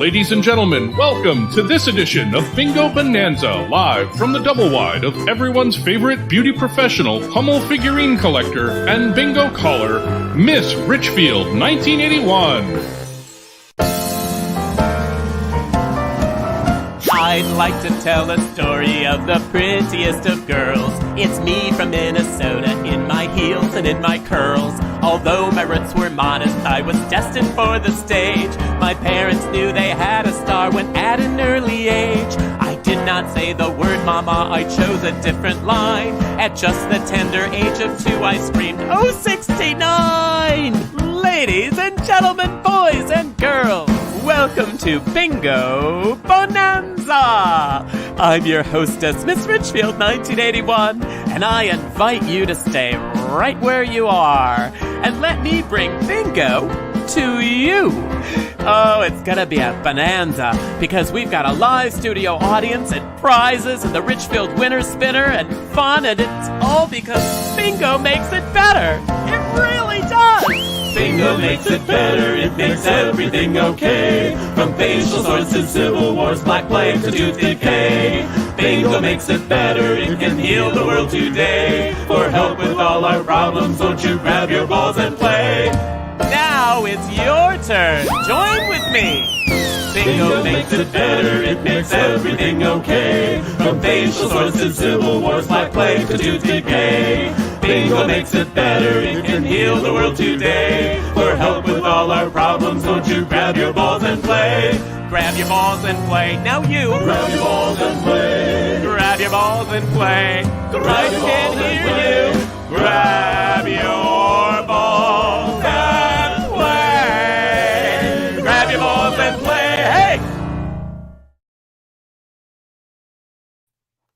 Ladies and gentlemen, welcome to this edition of Bingo Bonanza, live from the double wide of everyone's favorite beauty professional, Hummel figurine collector, and bingo caller, Miss Richfield 1981. I'd like to tell a story of the prettiest of girls. It's me from Minnesota, in my heels and in my curls. Although my roots were modest, I was destined for the stage. My parents knew they had a star when at an early age. I did not say the word mama, I chose a different line. At just the tender age of 2, I screamed, "Oh, 69!" Ladies and gentlemen, boys and girls, welcome to Bingo Bonanza! I'm your hostess, Miss Richfield 1981, and I invite you to stay right where you are and let me bring bingo to you. Oh, it's gonna be a bonanza because we've got a live studio audience and prizes and the Richfield winner spinner and fun, and it's all because bingo makes it better. It really does! Bingo makes it better, it makes everything okay. From facial sores to civil wars, black plague to tooth decay. Bingo makes it better, it can heal the world today. For help with all our problems, won't you grab your balls and play? Now it's your turn, join with me. Bingo makes it better, it makes everything okay. From facial sores to civil wars, black plague to tooth decay. Bingo makes it better, it can heal the world today. For help with all our problems, won't you grab your balls and play? Grab your balls and play, now you. Grab your balls and play. Grab your balls and play. I can hear you. Grab your balls and play. Grab your balls and play, hey!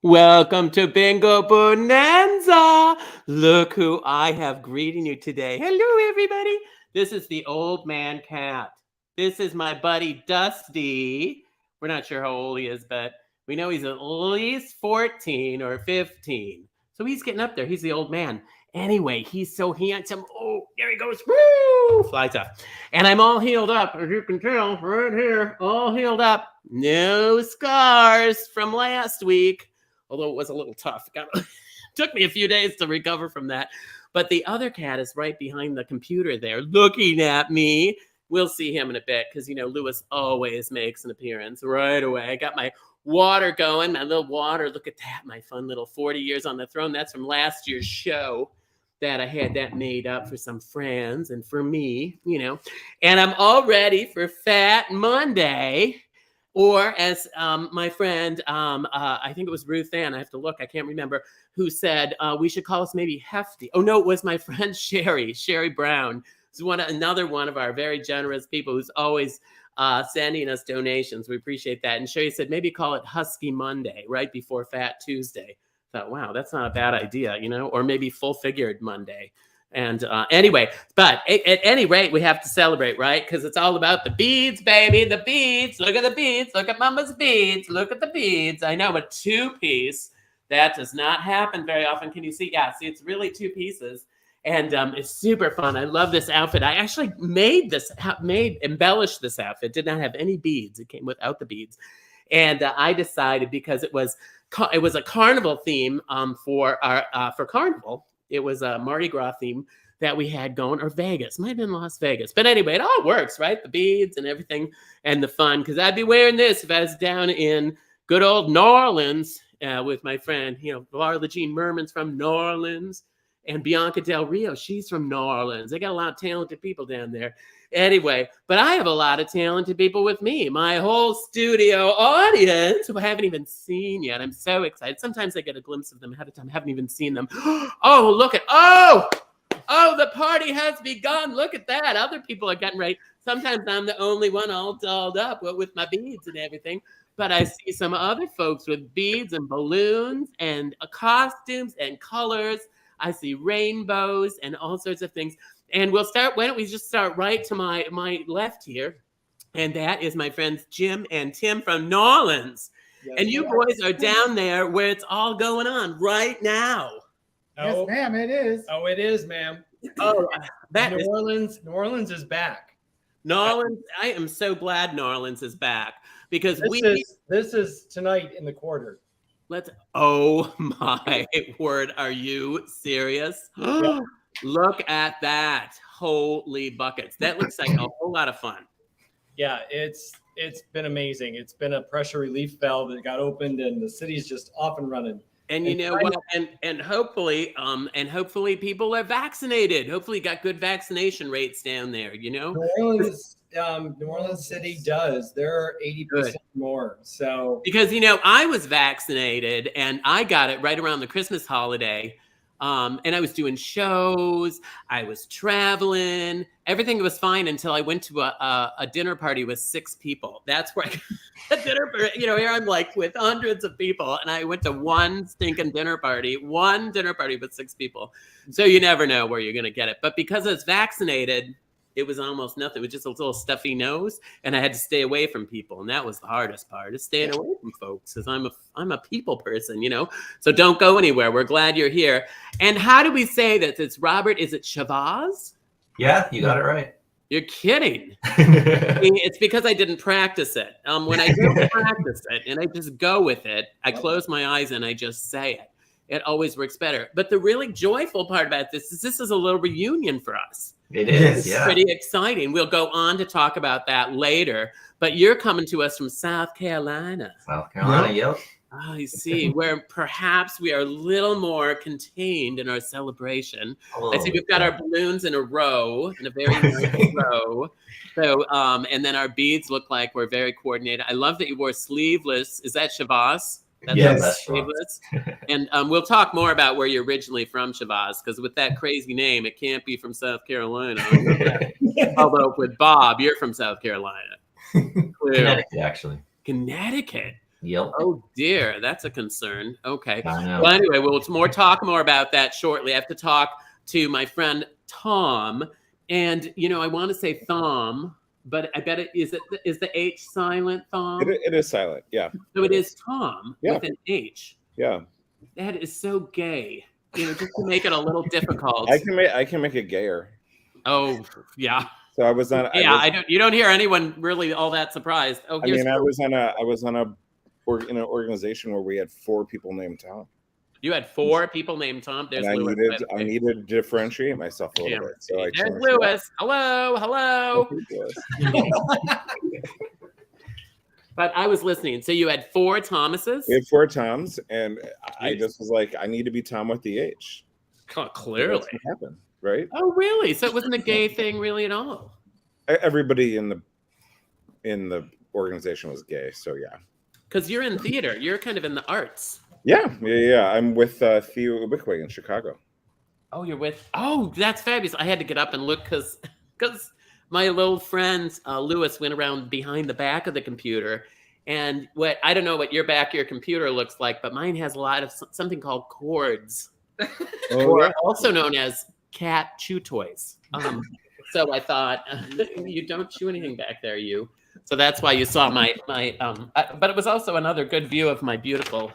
Welcome to Bingo Bonanza. Look who I have greeting you today. Hello, everybody. This is the old man cat. This is my buddy Dusty. We're not sure how old he is, but we know he's at least 14 or 15. So he's getting up there. He's the old man. Anyway, he's so handsome. Oh, there he goes. Woo! Flies up. And I'm all healed up, as you can tell, right here. All healed up. No scars from last week. Although it was a little tough. Took me a few days to recover from that. But the other cat is right behind the computer there looking at me. We'll see him in a bit because, you know, Lewis always makes an appearance right away. I got my water going, my little water. Look at that, my fun little 40 years on the throne. That's from last year's show that I had that made up for some friends and for me, you know. And I'm all ready for Fat Monday. Or as my friend, I think it was Ruth Ann, I have to look, I can't remember, who said we should call us maybe Hefty. Oh, no, it was my friend Sherry Brown. Who's another one of our very generous people who's always sending us donations. We appreciate that. And Sherry said maybe call it Husky Monday, right before Fat Tuesday. I thought, wow, that's not a bad idea, you know, or maybe Full-Figured Monday. And anyway, but at any rate, we have to celebrate, right? Because it's all about the beads, baby, the beads. Look at the beads. Look at Mama's beads. Look at the beads. I know, a 2-piece. That does not happen very often. Can you see? Yeah, see, it's really 2 pieces. And it's super fun. I love this outfit. I actually embellished this outfit. Did not have any beads. It came without the beads. And I decided because it was a carnival theme for Carnival. It was a Mardi Gras theme that we had going, or Vegas. Might have been Las Vegas. But anyway, it all works, right? The beads and everything and the fun. Because I'd be wearing this if I was down in good old New Orleans with my friend, you know, Varla Jean Merman's from New Orleans. And Bianca Del Rio, she's from New Orleans. They got a lot of talented people down there. Anyway, but I have a lot of talented people with me. My whole studio audience, who I haven't even seen yet. I'm so excited. Sometimes I get a glimpse of them ahead of time. I haven't even seen them. Oh, look at, oh, the party has begun. Look at that. Other people are getting ready. Sometimes I'm the only one all dolled up with my beads and everything. But I see some other folks with beads and balloons and costumes and colors. I see rainbows and all sorts of things. And we'll start, why don't we just start right to my left here. And that is my friends Jim and Tim from New Orleans. Yes, and you boys are down there where it's all going on right now. Yes, ma'am, it is. Oh, it is, ma'am. Oh, New Orleans is back. Norland, I am so glad Norland's is back because this is tonight in the quarter. Oh my word, are you serious? Yep. Look at that. Holy buckets. That looks like a whole lot of fun. Yeah, it's been amazing. It's been a pressure relief valve that got opened and the city's just off and running. And you know what? And hopefully people are vaccinated. Hopefully got good vaccination rates down there, you know? New Orleans City does. They're 80% more. So because I was vaccinated and I got it right around the Christmas holiday. And I was doing shows, I was traveling, everything was fine until I went to a dinner party with 6 people. That's where I got a dinner party. Here I'm like with hundreds of people, and I went to one dinner party with 6 people. So you never know where you're going to get it. But because I was vaccinated, it was almost nothing. It was just a little stuffy nose, and I had to stay away from people, and that was the hardest part, is staying away from folks, because I'm a people person, So don't go anywhere. We're glad you're here. And how do we say that? It's Robert. Is it Shavaz? Yeah, you got it right. You're kidding. It's because I didn't practice it. When I don't practice it and I just go with it, I close my eyes and I just say it. It always works better. But the really joyful part about this is a little reunion for us. It is, yeah. Pretty exciting. We'll go on to talk about that later. But you're coming to us from South Carolina. South Carolina, yep. Oh, I see. Where perhaps we are a little more contained in our celebration. I see we've got our balloons in a row, in a very nice row. So, and then our beads look like we're very coordinated. I love that you wore sleeveless. Is that Shavaz? That's sleeveless. And we'll talk more about where you're originally from, Shavaz, because with that crazy name, it can't be from South Carolina. Although with Bob, you're from South Carolina. Connecticut, actually. Connecticut. Yep. Oh dear, that's a concern. Okay. Well, anyway, we'll talk more about that shortly. I have to talk to my friend Tom, and I want to say Thom, but I bet is the H silent, Thom? It is silent, yeah. So it is Tom with an H. Yeah. That is so gay. Just to make it a little difficult. I can make it gayer. Oh yeah. So I was on. Yeah, you don't hear anyone really all that surprised. Oh, I was in an organization where we had 4 people named Tom. You had 4 people named Tom. There's and Lewis. I needed to differentiate myself a little bit. So there's Lewis. Hello. But I was listening. So you had 4 Thomases? We had 4 Toms, and I just was like, I need to be Tom with the H. Clearly. That's what happened, right? Oh, really? So it wasn't a gay thing really at all? Everybody in the organization was gay, so yeah. Because you're in theater. You're kind of in the arts. Yeah. I'm with Theo Ubikwe in Chicago. Oh, you're with... Oh, that's fabulous. I had to get up and look because my little friend Lewis went around behind the back of the computer, and I don't know what your computer looks like, but mine has a lot of something called cords, also known as cat chew toys. So I thought you don't chew anything back there, you. So that's why you saw my but it was also another good view of my beautiful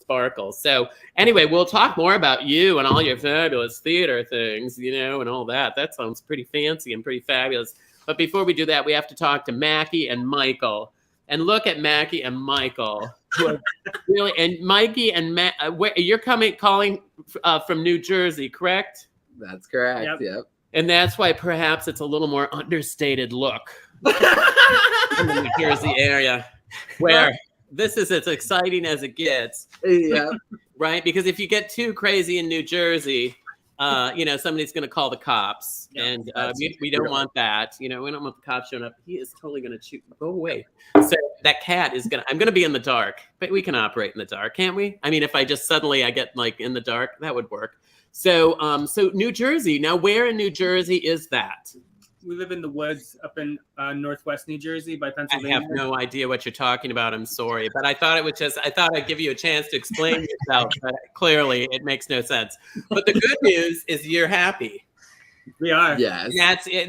sparkles. So anyway, we'll talk more about you and all your fabulous theater things, and all that. That sounds pretty fancy and pretty fabulous. But before we do that, we have to talk to Mackie and Michael. And look at Mackie and Michael. Really, and Mikey and Matt, you're calling from New Jersey, correct? That's correct. Yep. And that's why perhaps it's a little more understated look in the New Jersey area, where this is as exciting as it gets. Yeah. Right? Because if you get too crazy in New Jersey, somebody's going to call the cops. Yeah, and we don't want that. We don't want the cops showing up. He is totally going to go away. So that cat is I'm going to be in the dark, but we can operate in the dark, can't we? I mean, if I just suddenly I get in the dark, that would work. So New Jersey. Now, where in New Jersey is that? We live in the woods up in northwest New Jersey by Pennsylvania. I have no idea what you're talking about. I'm sorry, but I thought I'd give you a chance to explain yourself. But clearly, it makes no sense. But the good news is you're happy. We are. Yes.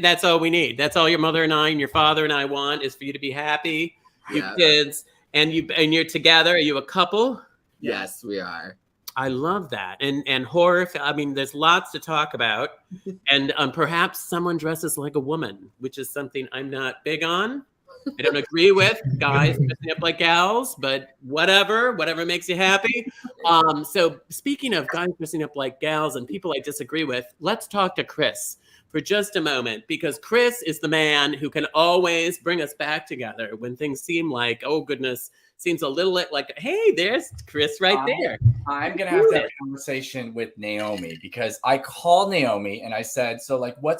That's all we need. That's all your mother and I and your father and I want is for you to be happy. You kids and you're together. Are you a couple? Yes, we are. I love that. And horror, I mean, there's lots to talk about. And perhaps someone dresses like a woman, which is something I'm not big on. I don't agree with guys dressing up like gals, but whatever makes you happy. So speaking of guys dressing up like gals and people I disagree with, let's talk to Chris for just a moment, because Chris is the man who can always bring us back together when things seem like, oh goodness, seems a little like, hey, there's Chris right there. I'm going to have to have a conversation with Naomi, because I called Naomi and I said, so like, what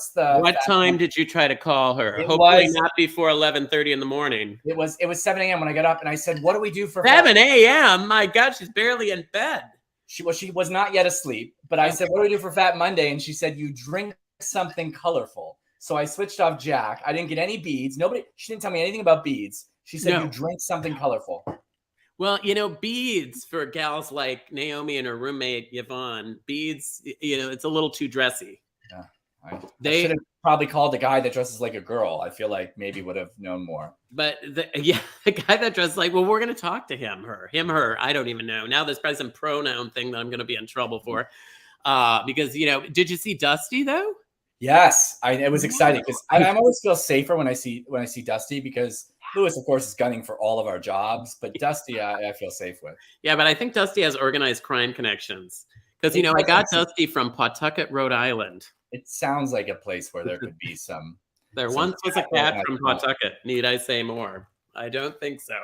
time did you try to call her? It Hopefully was, not before 11:30 in the morning. It was 7 a.m. when I got up, and I said, what do we do for 7 a.m.? My God, she's barely in bed. She was not yet asleep, but I said, what do we do for Fat Monday? And she said, you drink something colorful. So I switched off Jack. I didn't get any beads. She didn't tell me anything about beads. She said, you drink something colorful. Well, you know, beads for gals like Naomi and her roommate, Yvonne, beads, you know, it's a little too dressy. Yeah. I should have probably called the guy that dresses like a girl. I feel like maybe would have known more. But the guy that dresses like, well, we're going to talk to him, her. I don't even know. Now there's probably some pronoun thing that I'm going to be in trouble for. Because, you know, did you see Dusty though? Yes. It was exciting because I always feel safer when I see Dusty, because Lewis, of course, is gunning for all of our jobs, but Dusty, I feel safe with. Yeah, but I think Dusty has organized crime connections, because, you know, I got Dusty from Pawtucket, Rhode Island. It sounds like a place where there could be some. There once was a cat from Pawtucket. Need I say more? I don't think so.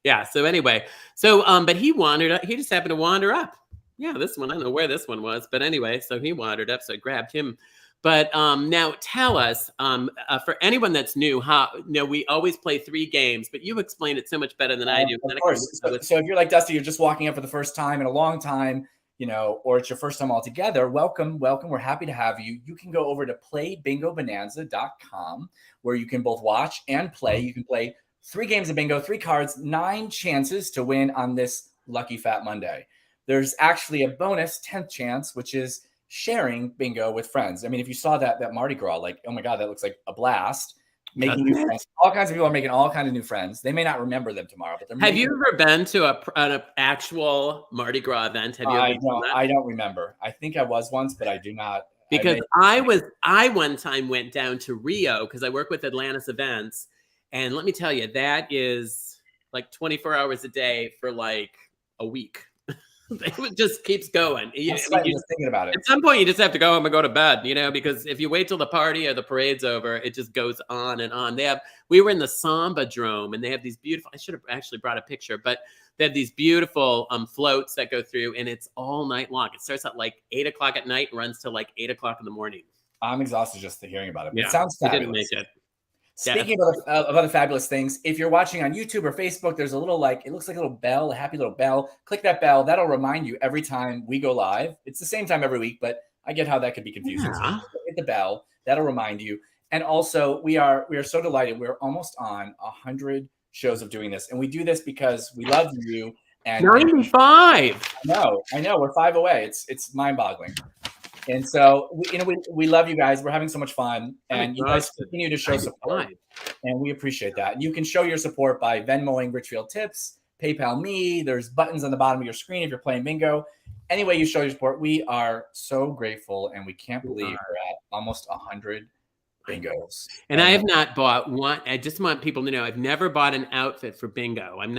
Yeah. So anyway, but he wandered up. He just happened to wander up. Yeah, this one, I don't know where this one was, but anyway, so he wandered up, so I grabbed him. But now tell us, for anyone that's new, we always play 3 games, but you explain it so much better than I do. Of course. So if you're like Dusty, you're just walking up for the first time in a long time, you know, or it's your first time altogether, welcome. We're happy to have you. You can go over to playbingobonanza.com, where you can both watch and play. You can play 3 games of bingo, 3 cards, 9 chances to win on this lucky Fat Monday. There's actually a bonus 10th chance, which is sharing bingo with friends. I mean, if you saw that Mardi Gras, like, oh my God, that looks like a blast. Making new friends. All kinds of people are making all kinds of new friends. They may not remember them tomorrow, but have you ever been to an actual Mardi Gras event? Have you? I don't remember. I think I was once, but I do not. Because I one time went down to Rio because I work with Atlantis Events, and let me tell you, that is like 24 hours a day for like a week. It just keeps going. Just thinking about it. At some point, you just have to go home and go to bed, you know, because if you wait till the party or the parade's over, it just goes on and on. We were in the Samba Drome, and they have these beautiful, I should have actually brought a picture, but they have these beautiful floats that go through, and it's all night long. It starts at like 8 o'clock at night and runs till like 8 o'clock in the morning. I'm exhausted just hearing about it. Yeah, it sounds fabulous. Didn't make it. Speaking of other fabulous things, if you're watching on YouTube or Facebook, there's a little, it looks like a little bell, a happy little bell. Click that bell. That'll remind you every time we go live. It's the same time every week, but I get how that could be confusing. Yeah. So hit the bell. That'll remind you. And also, we are so delighted. We're almost on 100 shows of doing this. And we do this because we love you. And 95. I know. We're 5 away. It's mind-boggling. And so, we love you guys. We're having so much fun. And you guys continue to show support. And we appreciate that. You can show your support by Venmoing Richfield Tips, PayPal me. There's buttons on the bottom of your screen if you're playing bingo. Any way you show your support, we are so grateful. And we can't believe we're at almost 100 bingos. And I have not bought one. I just want people to know I've never bought an outfit for bingo. I'm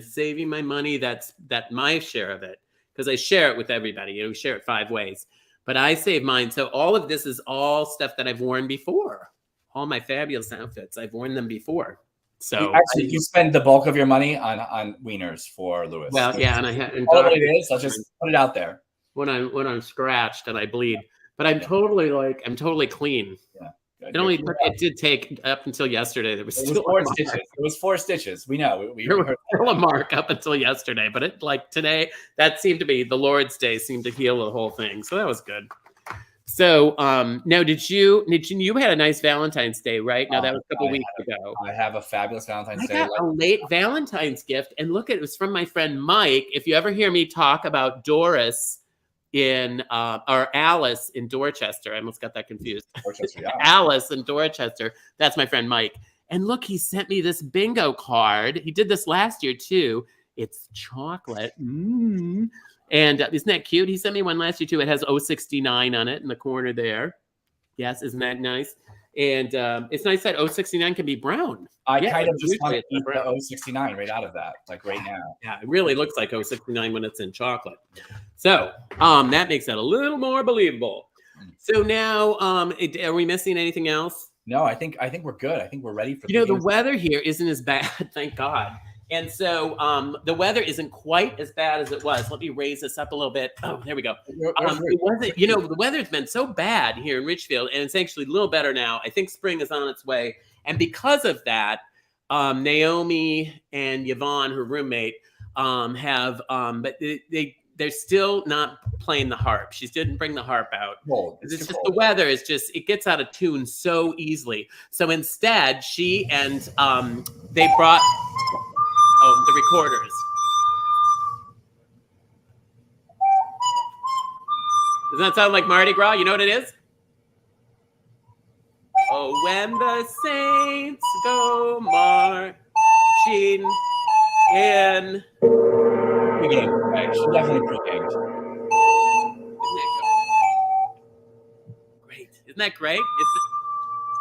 saving my money. That's my share of it, because I share it with everybody. We share it 5 ways. But I save mine. So all of this is all stuff that I've worn before. All my fabulous outfits. I've worn them before. So actually, you spend the bulk of your money on wieners for Lewis. Well, yeah, and all it is, I'll just put it out there. When I'm scratched and I bleed, but I'm totally clean. Yeah. It did take up until yesterday. There was still 4 stitches. It was 4 stitches. We know. There was still a mark up until yesterday, but today, that seemed to be the Lord's Day. Seemed to heal the whole thing, so that was good. So now, did you had a nice Valentine's Day, right? Now that was a couple weeks ago. I have a fabulous Valentine's Day. I got a late Valentine's gift, and look, it was from my friend Mike. If you ever hear me talk about Doris or Alice in Dorchester. I almost got that confused. Alice in Dorchester. That's my friend Mike. And look, he sent me this bingo card. He did this last year too. It's chocolate. And isn't that cute? He sent me one last year too. It has 069 on it in the corner there. Yes, isn't that nice? And it's nice that 069 can be brown. I Yeah, kind of just want to usually eat it's brown. the 069 right out of that, like right now. Yeah, it really looks like 069 when it's in chocolate. So that makes it a little more believable. So now, are we missing anything else? No, I think we're good. I think we're ready for the weather here isn't as bad, thank God. And so the weather isn't quite as bad as it was. Let me raise this up a little bit. Oh, there we go. The weather's been so bad here in Richfield, and it's actually a little better now. I think spring is on its way. And because of that, Naomi and Yvonne, her roommate, but they're still not playing the harp. She didn't bring the harp out. It's just the weather is just, it gets out of tune so easily. So instead, she and they brought the recorders. Doesn't that sound like Mardi Gras? You know what it is? Oh, when the saints go marching in. She definitely pre-gamed. Great. Isn't that great? It's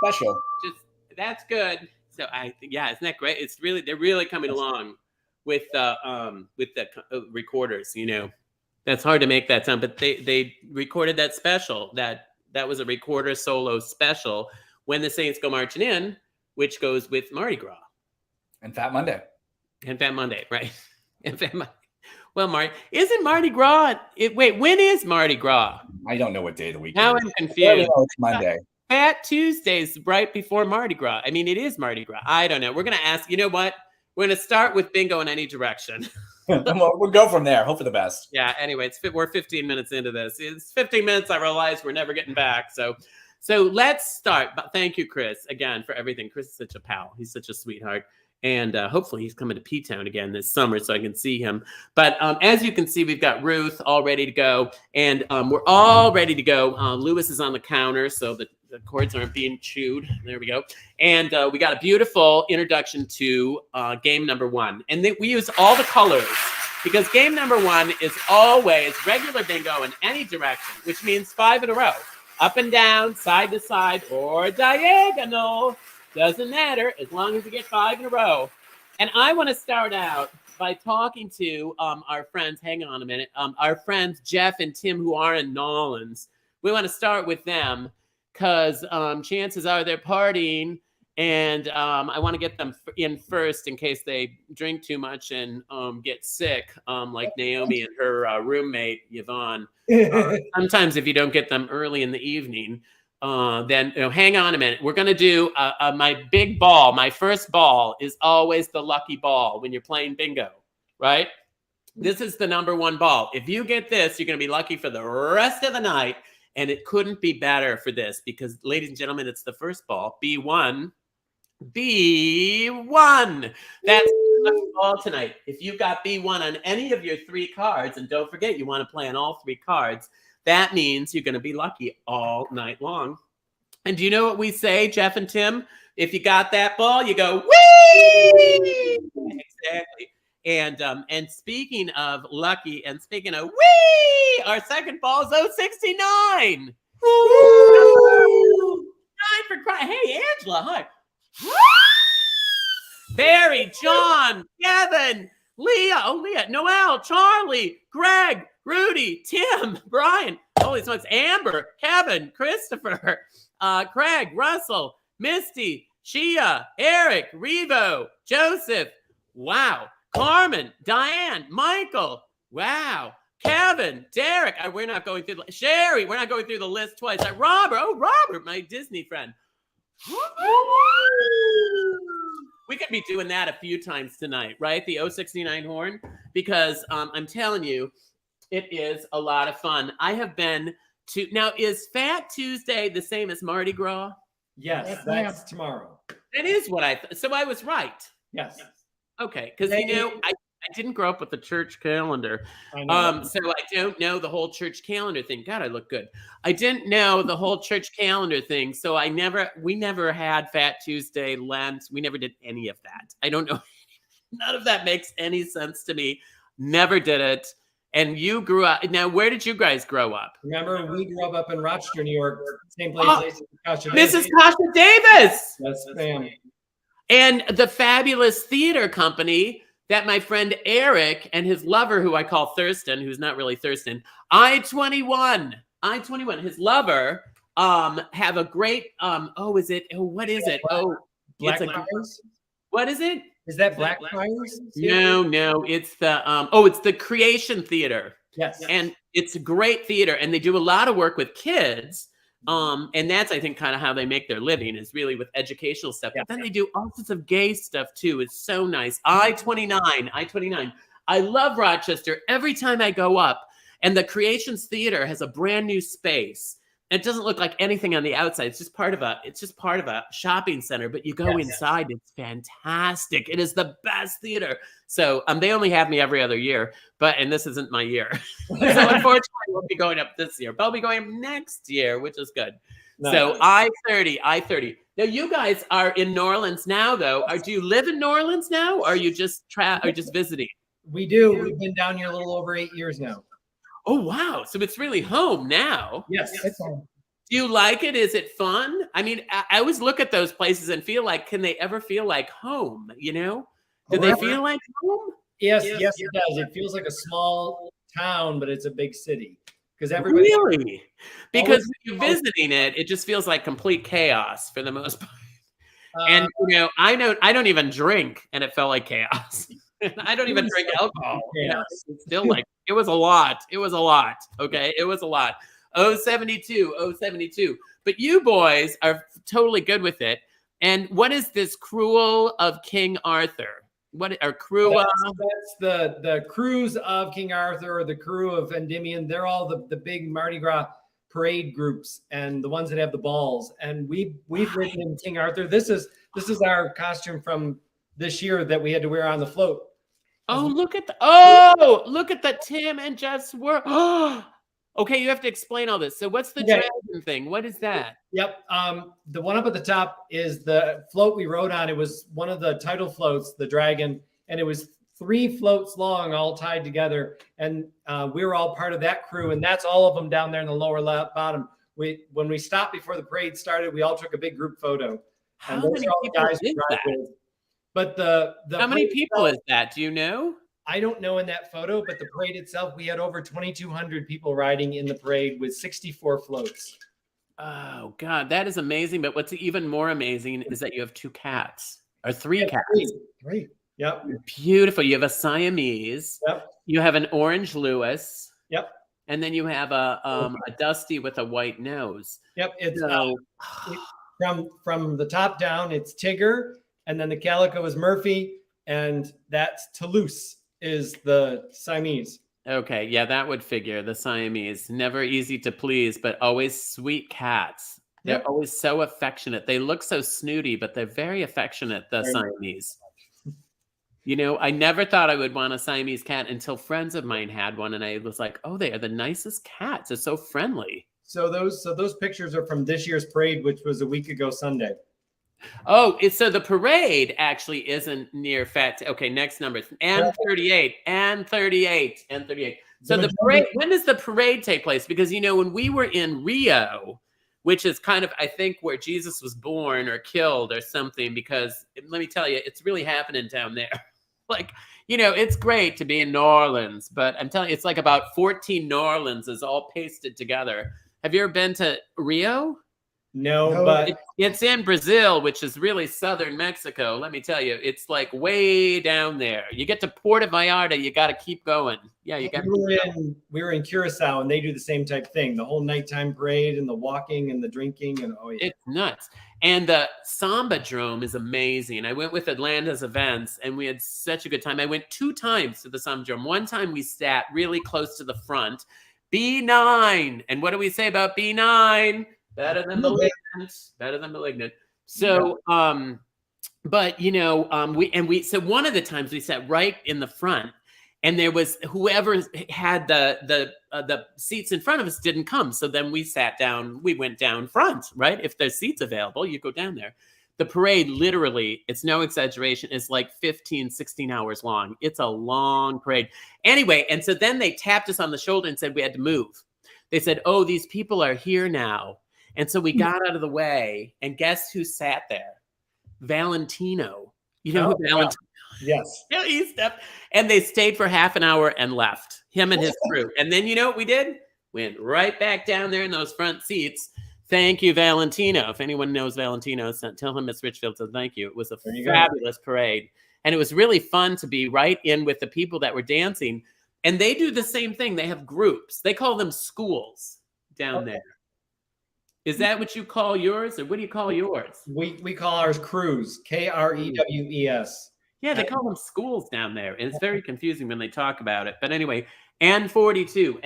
special. That's good. So isn't that great? They're really coming along with the recorders. That's hard to make that sound, but they recorded that special. That was a recorder solo special, When the Saints Go Marching In, which goes with Mardi Gras and Fat Monday, right? And Fat Monday. Well, isn't Mardi Gras? Wait, when is Mardi Gras? I don't know what day of the week. Now I'm confused. It's Monday. Fat Tuesday's right before Mardi Gras. I mean, it is Mardi Gras. I don't know. We're going to ask, you know what? We're going to start with bingo in any direction. We'll go from there. Hope for the best. Yeah, anyway, we're 15 minutes into this. It's 15 minutes. I realize we're never getting back. So let's start. But thank you, Chris, again, for everything. Chris is such a pal. He's such a sweetheart. And hopefully he's coming to P-Town again this summer so I can see him. But as you can see, we've got Ruth all ready to go. And we're all ready to go. Lewis is on the counter, so the cords aren't being chewed. There we go. And we got a beautiful introduction to game number one. And we use all the colors because game number one is always regular bingo in any direction, which means 5 in a row. Up and down, side to side, or diagonal. Doesn't matter as long as you get 5 in a row. And I want to start out by talking to our friends. Hang on a minute. Our friends Jeff and Tim, who are in Nolans. We want to start with them because chances are they're partying, and I want to get them in first in case they drink too much and get sick, like Naomi and her roommate Yvonne. Sometimes if you don't get them early in the evening. Then hang on a minute. We're going to do my big ball. My first ball is always the lucky ball when you're playing bingo, right? This is the number one ball. If you get this, you're going to be lucky for the rest of the night. And it couldn't be better for this because, ladies and gentlemen, it's the first ball. B1. B1. That's the lucky ball tonight. If you've got B1 on any of your 3 cards, and don't forget you want to play on all 3 cards, that means you're going to be lucky all night long. And do you know what we say, Jeff and Tim? If you got that ball, you go, whee! Exactly. And speaking of lucky and speaking of whee, our second ball is 069. Woo! Time for crying. Hey, Angela, hi. Barry, John, Kevin, Leah, Noel, Charlie, Greg, Rudy, Tim, Brian, holy smokes, Amber, Kevin, Christopher, Craig, Russell, Misty, Shia, Eric, Revo, Joseph, wow, Carmen, Diane, Michael, wow, Kevin, Derek, we're not going through, Sherry, we're not going through the list twice, Robert, my Disney friend. We could be doing that a few times tonight, right? The 069 horn, because I'm telling you, it is a lot of fun. I have been to, now is Fat Tuesday the same as Mardi Gras? Yes, that's tomorrow. That is what I thought. So I was right. Yes. Okay, because I didn't grow up with the church calendar. I know. So I don't know the whole church calendar thing. God, I look good. I didn't know the whole church calendar thing. So we never had Fat Tuesday, Lent. We never did any of that. I don't know. None of that makes any sense to me. Never did it. And you grew up. Now, where did you guys grow up? Remember, we grew up in Rochester, New York, same place. Mrs. Kasha Davis. Yes, ma'am. And the fabulous theater company that my friend Eric and his lover, who I call Thurston, who's not really Thurston, I-21, his lover, have a great, what is it? Black Friars? What is it? Is that Black Friars? No, it's the, it's the Creation Theater. Yes. And it's a great theater, and they do a lot of work with kids. And that's, I think, kind of how they make their living is really with educational stuff. But then they do all sorts of gay stuff too. It's so nice. I-29. I love Rochester. Every time I go up, and the Creations Theater has a brand new space. It doesn't look like anything on the outside. It's just part of a shopping center. But you go inside, it's fantastic. It is the best theater. So they only have me every other year, and this isn't my year. So unfortunately, I won't be going up this year, but I'll be going up next year, which is good. Nice. So I-30. Now you guys are in New Orleans now, though. Do you live in New Orleans now, or are you just visiting? We do. We've been down here a little over 8 years now. Oh, wow. So it's really home now. Yes, it's home. Do you like it? Is it fun? I mean, I always look at those places and feel like, can they ever feel like home? You know? Do they feel like home? Yes, it does. It feels like a small town, but it's a big city. Because everybody really? Because when you're visiting it, it just feels like complete chaos for the most part. And I don't even drink, and it felt like chaos. I don't even drink alcohol. It's still like it was a lot. Okay, it was a lot. 072. But you boys are totally good with it. And what is this Cruel of King Arthur? What are crew? That's the crews of King Arthur, or the crew of Endymion. They're all the big Mardi Gras parade groups, and the ones that have the balls. And we've written in King Arthur. This is our costume from this year that we had to wear on the float. Look at the Tim and Jeff swirl. Okay, you have to explain all this. So what's the dragon thing? What is that? Yep. The one up at the top is the float we rode on. It was one of the title floats, the dragon, and it was 3 floats long, all tied together. And we were all part of that crew, and that's all of them down there in the lower left bottom. When we stopped before the parade started, we all took a big group photo. How many people is that? But the how many people is that? Do you know? I don't know in that photo, but the parade itself, we had over 2,200 people riding in the parade with 64 floats. Oh, God, that is amazing. But what's even more amazing is that you have 2 cats or 3 cats. 3. Yep. Beautiful. You have a Siamese. Yep. You have an orange Louis. Yep. And then you have a Dusty with a white nose. Yep. It's from the top down, it's Tigger, and then the calico is Murphy, and that's Toulouse is the Siamese. Okay, yeah, that would figure. The Siamese, never easy to please, but always sweet cats. They're always so affectionate. They look so snooty, but they're very affectionate, the Siamese. You know, I never thought I would want a Siamese cat until friends of mine had one, and I was like, oh, they are the nicest cats. They're so friendly. So those pictures are from this year's parade, which was a week ago Sunday. Oh, so the parade actually isn't near okay, next number. And 38. So the parade, when does the parade take place? Because, when we were in Rio, which is kind of, I think, where Jesus was born or killed or something, because let me tell you, it's really happening down there. It's great to be in New Orleans, but I'm telling you, it's like about 14 New Orleans is all pasted together. Have you ever been to Rio? No, but it's in Brazil, which is really southern Mexico. Let me tell you, it's like way down there. You get to Puerto Vallarta, you got to keep going. Yeah, you got. We were in Curacao, and they do the same type thing. The whole nighttime parade and the walking and the drinking, and it's nuts. And the Samba Drome is amazing. I went with Atlanta's events, and we had such a good time. I went 2 times to the Samba Drome. One time we sat really close to the front. B9, and what do we say about B9? Better than malignant. So, but so one of the times we sat right in the front, and there was whoever had the seats in front of us didn't come. So then we sat down. We went down front, right? If there's seats available, you go down there. The parade, literally, it's no exaggeration, is like 15, 16 hours long. It's a long parade. Anyway, and so then they tapped us on the shoulder and said we had to move. They said, oh, these people are here now. And so we got out of the way, and guess who sat there? Valentino. You know who Valentino? Yes. Yeah, he stepped, and they stayed for half an hour and left, him and his crew. And then you know what we did? Went right back down there in those front seats. Thank you, Valentino. If anyone knows Valentino, tell him Miss Richfield said thank you. It was a fabulous parade. And it was really fun to be right in with the people that were dancing. And they do the same thing. They have groups. They call them schools down there. Is that what you call yours, or what do you call yours? We call ours crews, Krews. Yeah, they call them schools down there. And it's very confusing when they talk about it. But anyway, N42.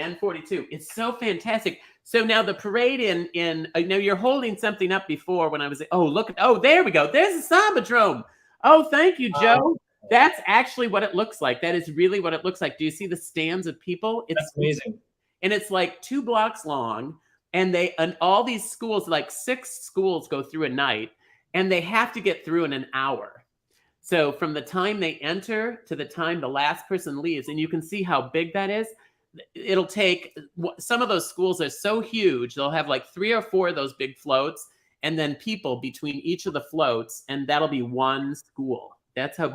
It's so fantastic. So now the parade in now you're holding something up before when I was, there we go. There's a Sambadrome. Oh, thank you, Joe. That's actually what it looks like. That is really what it looks like. Do you see the stands of people? That's amazing. And it's like 2 blocks long. And all these schools, like 6 schools go through a night, and they have to get through in an hour. So from the time they enter to the time the last person leaves, and you can see how big that is. It'll take, some of those schools are so huge, they'll have like 3 or 4 of those big floats, and then people between each of the floats, and that'll be one school. That's how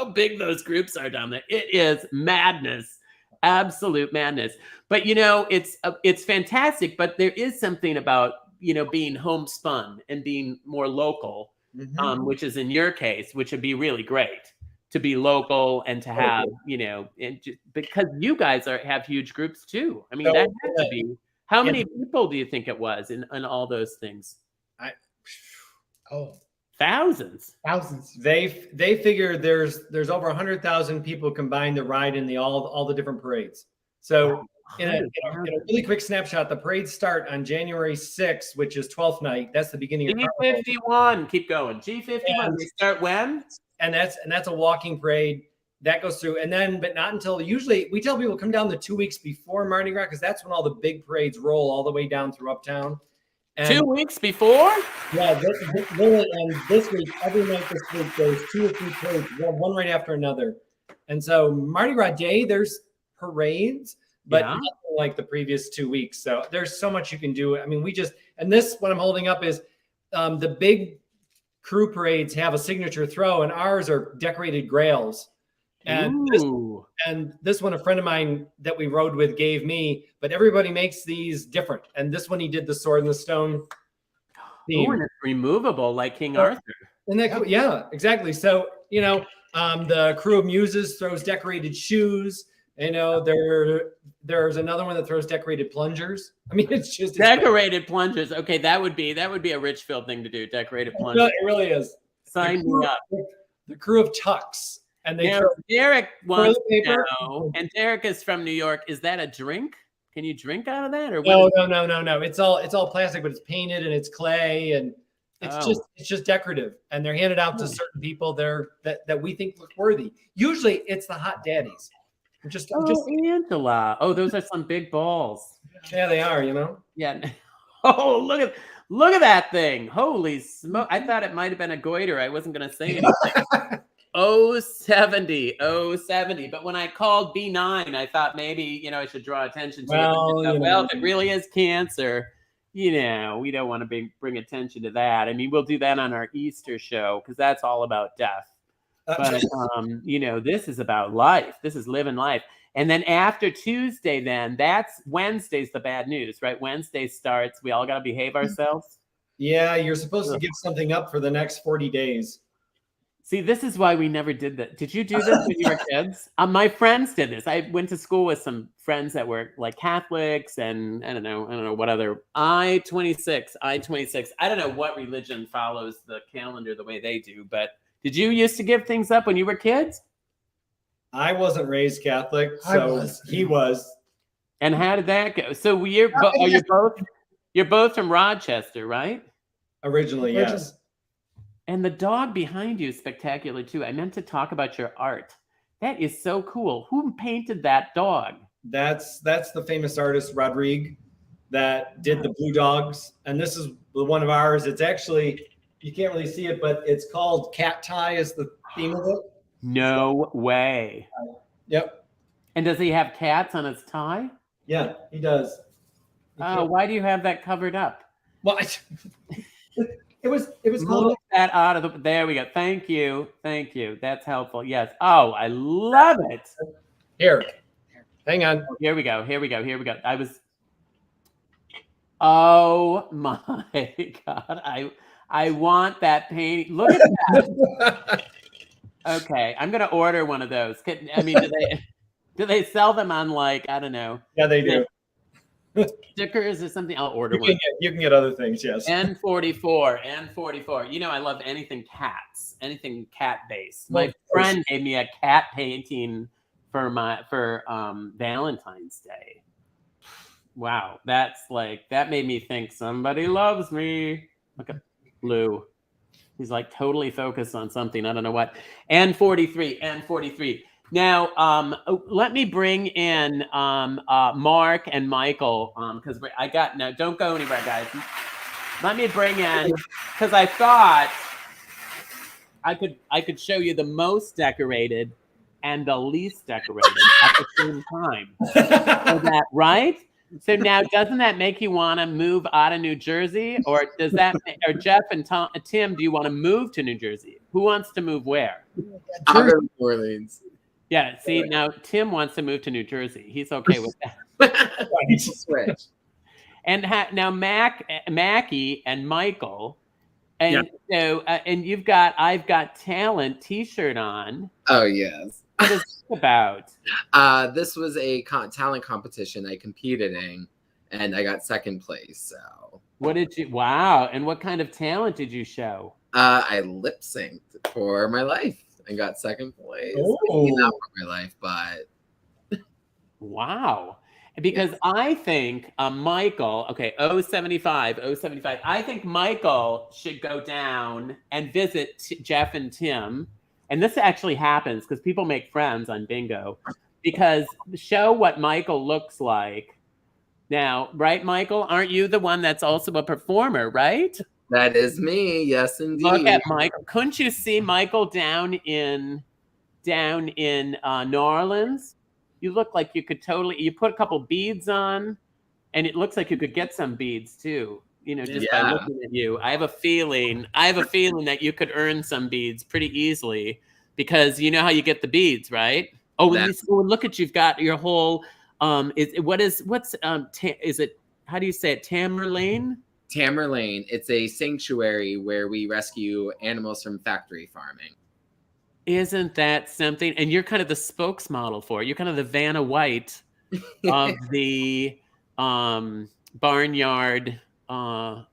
big those groups are down there. It is madness. Absolute madness. But it's fantastic, but there is something about being homespun and being more local, which is in your case, which would be really great to be local and to have because you guys have huge groups too. I mean, that has to be. How many people do you think it was in all those things? Thousands. They figure there's over 100,000 people combined to ride in all the different parades. So in a really quick snapshot, the parades start on January 6th, which is 12th night. That's the beginning of G51. Keep going. G51. They start when? And that's a walking parade that goes through, and then but not until usually we tell people come down the 2 weeks before Mardi Gras, because that's when all the big parades roll all the way down through Uptown. And 2 weeks before? Yeah, literally, and this week, every night this week, there's 2 or 3 parades, one right after another. And so Mardi Gras Day, there's parades, but not like the previous 2 weeks. So there's so much you can do. I mean, what I'm holding up is the big crew parades have a signature throw, and ours are decorated grails. And this one, a friend of mine that we rode with gave me, but everybody makes these different. And this one, he did the sword and the stone theme. Oh, and it's removable like King Arthur. And yeah, exactly. So, the crew of muses throws decorated shoes. There's another one that throws decorated plungers. I mean, it's decorated plungers. Okay, that would be a Richfield thing to do. Decorated plungers. No, it really is. Sign me up. The crew of tucks. And Derek wants to know, and Derek is from New York. Is that a drink? Can you drink out of that? Or no. It's all plastic, but it's painted and it's clay, and it's just decorative. And they're handed out to certain people that we think look worthy. Usually, it's the hot daddies. Angela. Oh, those are some big balls. Yeah, they are. Yeah. Oh, look at that thing! Holy smoke! I thought it might have been a goiter. I wasn't going to say anything. 070. But when I called B9, I thought maybe, I should draw attention to it. Well, if it really is cancer, we don't want to bring attention to that. I mean, we'll do that on our Easter show because that's all about death. But, this is about life. This is living life. And then after Tuesday, that's Wednesday's the bad news, right? Wednesday starts. We all got to behave ourselves. Yeah, you're supposed to give something up for the next 40 days. See, this is why we never did that. Did you do this when you were kids? My friends did this. I went to school with some friends that were like Catholics and I don't know what other I-26. I don't know what religion follows the calendar the way they do, but did you used to give things up when you were kids? I wasn't raised Catholic, so he was. And how did that go? So you're both from Rochester, right? Originally, yes. And the dog behind you is spectacular too. I meant to talk about your art. That is so cool. Who painted that dog? That's the famous artist Rodrigue that did the blue dogs. And this is one of ours. It's actually you can't really see it, but it's called Cat Tie is the theme of it. No way. Yep. And does he have cats on his tie? Yeah, he does. Oh, why do you have that covered up? Well, it was called. Move that out of the. There we go. Thank you. That's helpful. Yes. Oh, I love it. Here, hang on. Here we go. Oh my God! I want that painting. Look at that. Okay, I'm gonna order one of those. Do they sell them on like, I don't know? Yeah, they do. Stickers or something? I'll order You one. you can get other things. Yes. N44. You know, I love anything cats, anything cat based. My friend gave me a cat painting for Valentine's Day. Wow, that made me think somebody loves me. Look at Lou. He's like totally focused on something. I don't know what. N43. Now, let me bring in Mark and Michael because now. Don't go anywhere, guys. Let me bring in because I thought I could show you the most decorated and the least decorated at the same time. Right? So now, doesn't that make you want to move out of New Jersey, or does that? Or Jeff and Tim, do you want to move to New Jersey? Who wants to move where? I'll go to New Orleans. Yeah. See, now Tim wants to move to New Jersey. He's okay with that. Switch. And now Mackie and Michael, and so and I've got talent T-shirt on. Oh yes. What is this about? This was a talent competition I competed in, and I got second place. So what did you? Wow! And what kind of talent did you show? I lip synced for my life and got second place. Not for my life, but wow! Because I think Michael, 075. I think Michael should go down and visit Jeff and Tim. And this actually happens because people make friends on bingo, because show what Michael looks like. Now, right, Michael? Aren't you the one that's also a performer, right? That is me. Yes, indeed. Look at Michael. Couldn't you see Michael down in New Orleans? You look like you could you put a couple beads on, and it looks like you could get some beads too. You know, just by looking at you, I have a feeling that you could earn some beads pretty easily, because you know how you get the beads, right? Oh, look at you've got your whole. Is it? How do you say it? Tamerlane. Tamerlane. It's a sanctuary where we rescue animals from factory farming. Isn't that something? And you're kind of the spokesmodel for it. You're kind of the Vanna White of the barnyard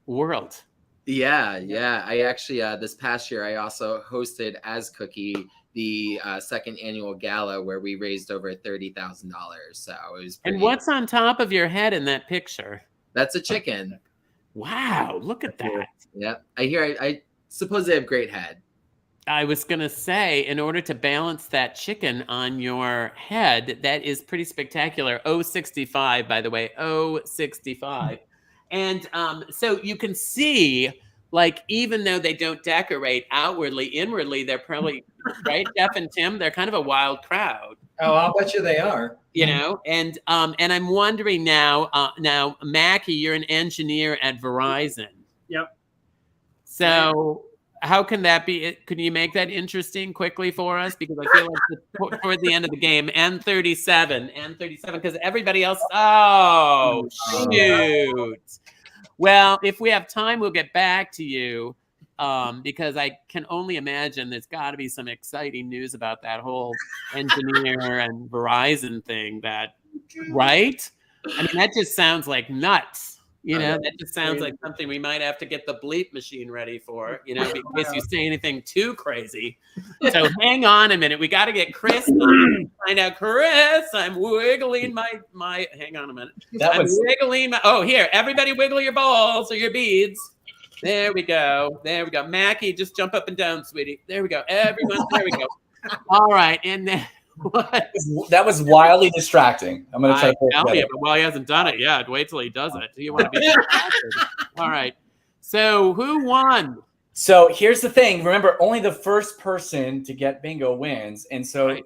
world. Yeah. I actually this past year I also hosted as Cookie the second annual gala where we raised over $30,000. So it was. And what's on top of your head in that picture? That's a chicken. Wow, look at that. Yeah, I suppose they have great head. I was going to say, in order to balance that chicken on your head, that is pretty spectacular. 065, by the way, 065. And so you can see, like, even though they don't decorate outwardly, inwardly, they're probably, right, Jeff and Tim, they're kind of a wild crowd. Oh, I'll bet you they are. You know, and I'm wondering now, Mackie, you're an engineer at Verizon. Yep. So how can that be? Can you make that interesting quickly for us? Because I feel like toward the end of the game, N37, because everybody else. Oh, shoot. Well, if we have time, we'll get back to you, because I can only imagine there's got to be some exciting news about that whole engineer and Verizon thing. Right? I mean, that just sounds like nuts. You know, that just sounds like something we might have to get the bleep machine ready for, you know, in case you say anything too crazy. So hang on a minute. We got to get Chris on. Find out, Chris, I'm wiggling my hang on a minute. Wiggling my, here, everybody wiggle your balls or your beads. There we go. Mackie, just jump up and down, sweetie. There we go. Everyone, there we go. All right. And then what? That was wildly distracting. I'm going to try to tell you, but he hasn't done it yet. Wait till he does it. You want to be distracted. All right. So who won? So here's the thing. Remember, only the first person to get bingo wins. And so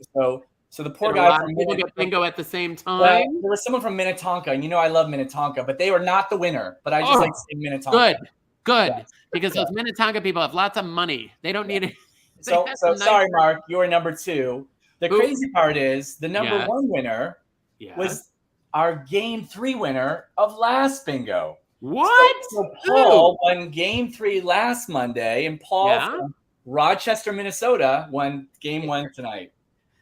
so the poor Did a guy lot from of people get bingo at the same time. well, there was someone from Minnetonka, and I love Minnetonka, but they were not the winner. But I just like saying Minnetonka. Good. Yes. Because those Minnetonka people have lots of money. They don't need it. So sorry, Mark, you were number 2. The crazy part is the number 1 winner was our game 3 winner of last bingo. What? So Paul won game 3 last Monday, and Paul from Rochester, Minnesota, won game 1 tonight.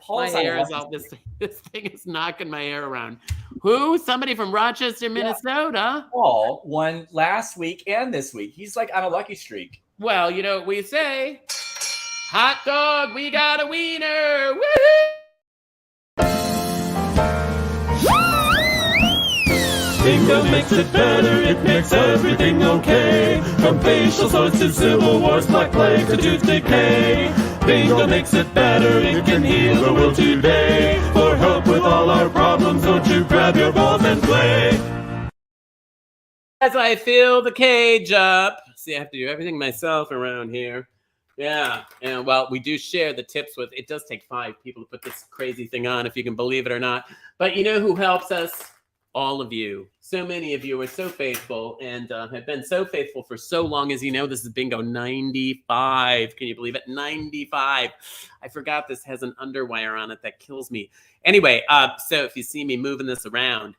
Paul's my hair is all this thing is knocking my hair around. Who? Somebody from Rochester, Minnesota. Paul won last week and this week. He's like on a lucky streak. Well, you know what we say. Hot dog, we got a wiener. Woohoo! Bingo makes it better, it makes everything okay. From facial sores to civil wars, black plague to tooth decay. Bingo makes it better, it can heal the world today. For help with all our problems, don't you grab your balls and play. As I fill the cage up. See, I have to do everything myself around here. Yeah, and well, we do share the tips with, it does take 5 people to put this crazy thing on, if you can believe it or not. But you know who helps us? All of you. So many of you are so faithful and have been so faithful for so long. As you know, this is bingo 95. Can you believe it? 95. I forgot this has an underwire on it that kills me. Anyway, so if you see me moving this around,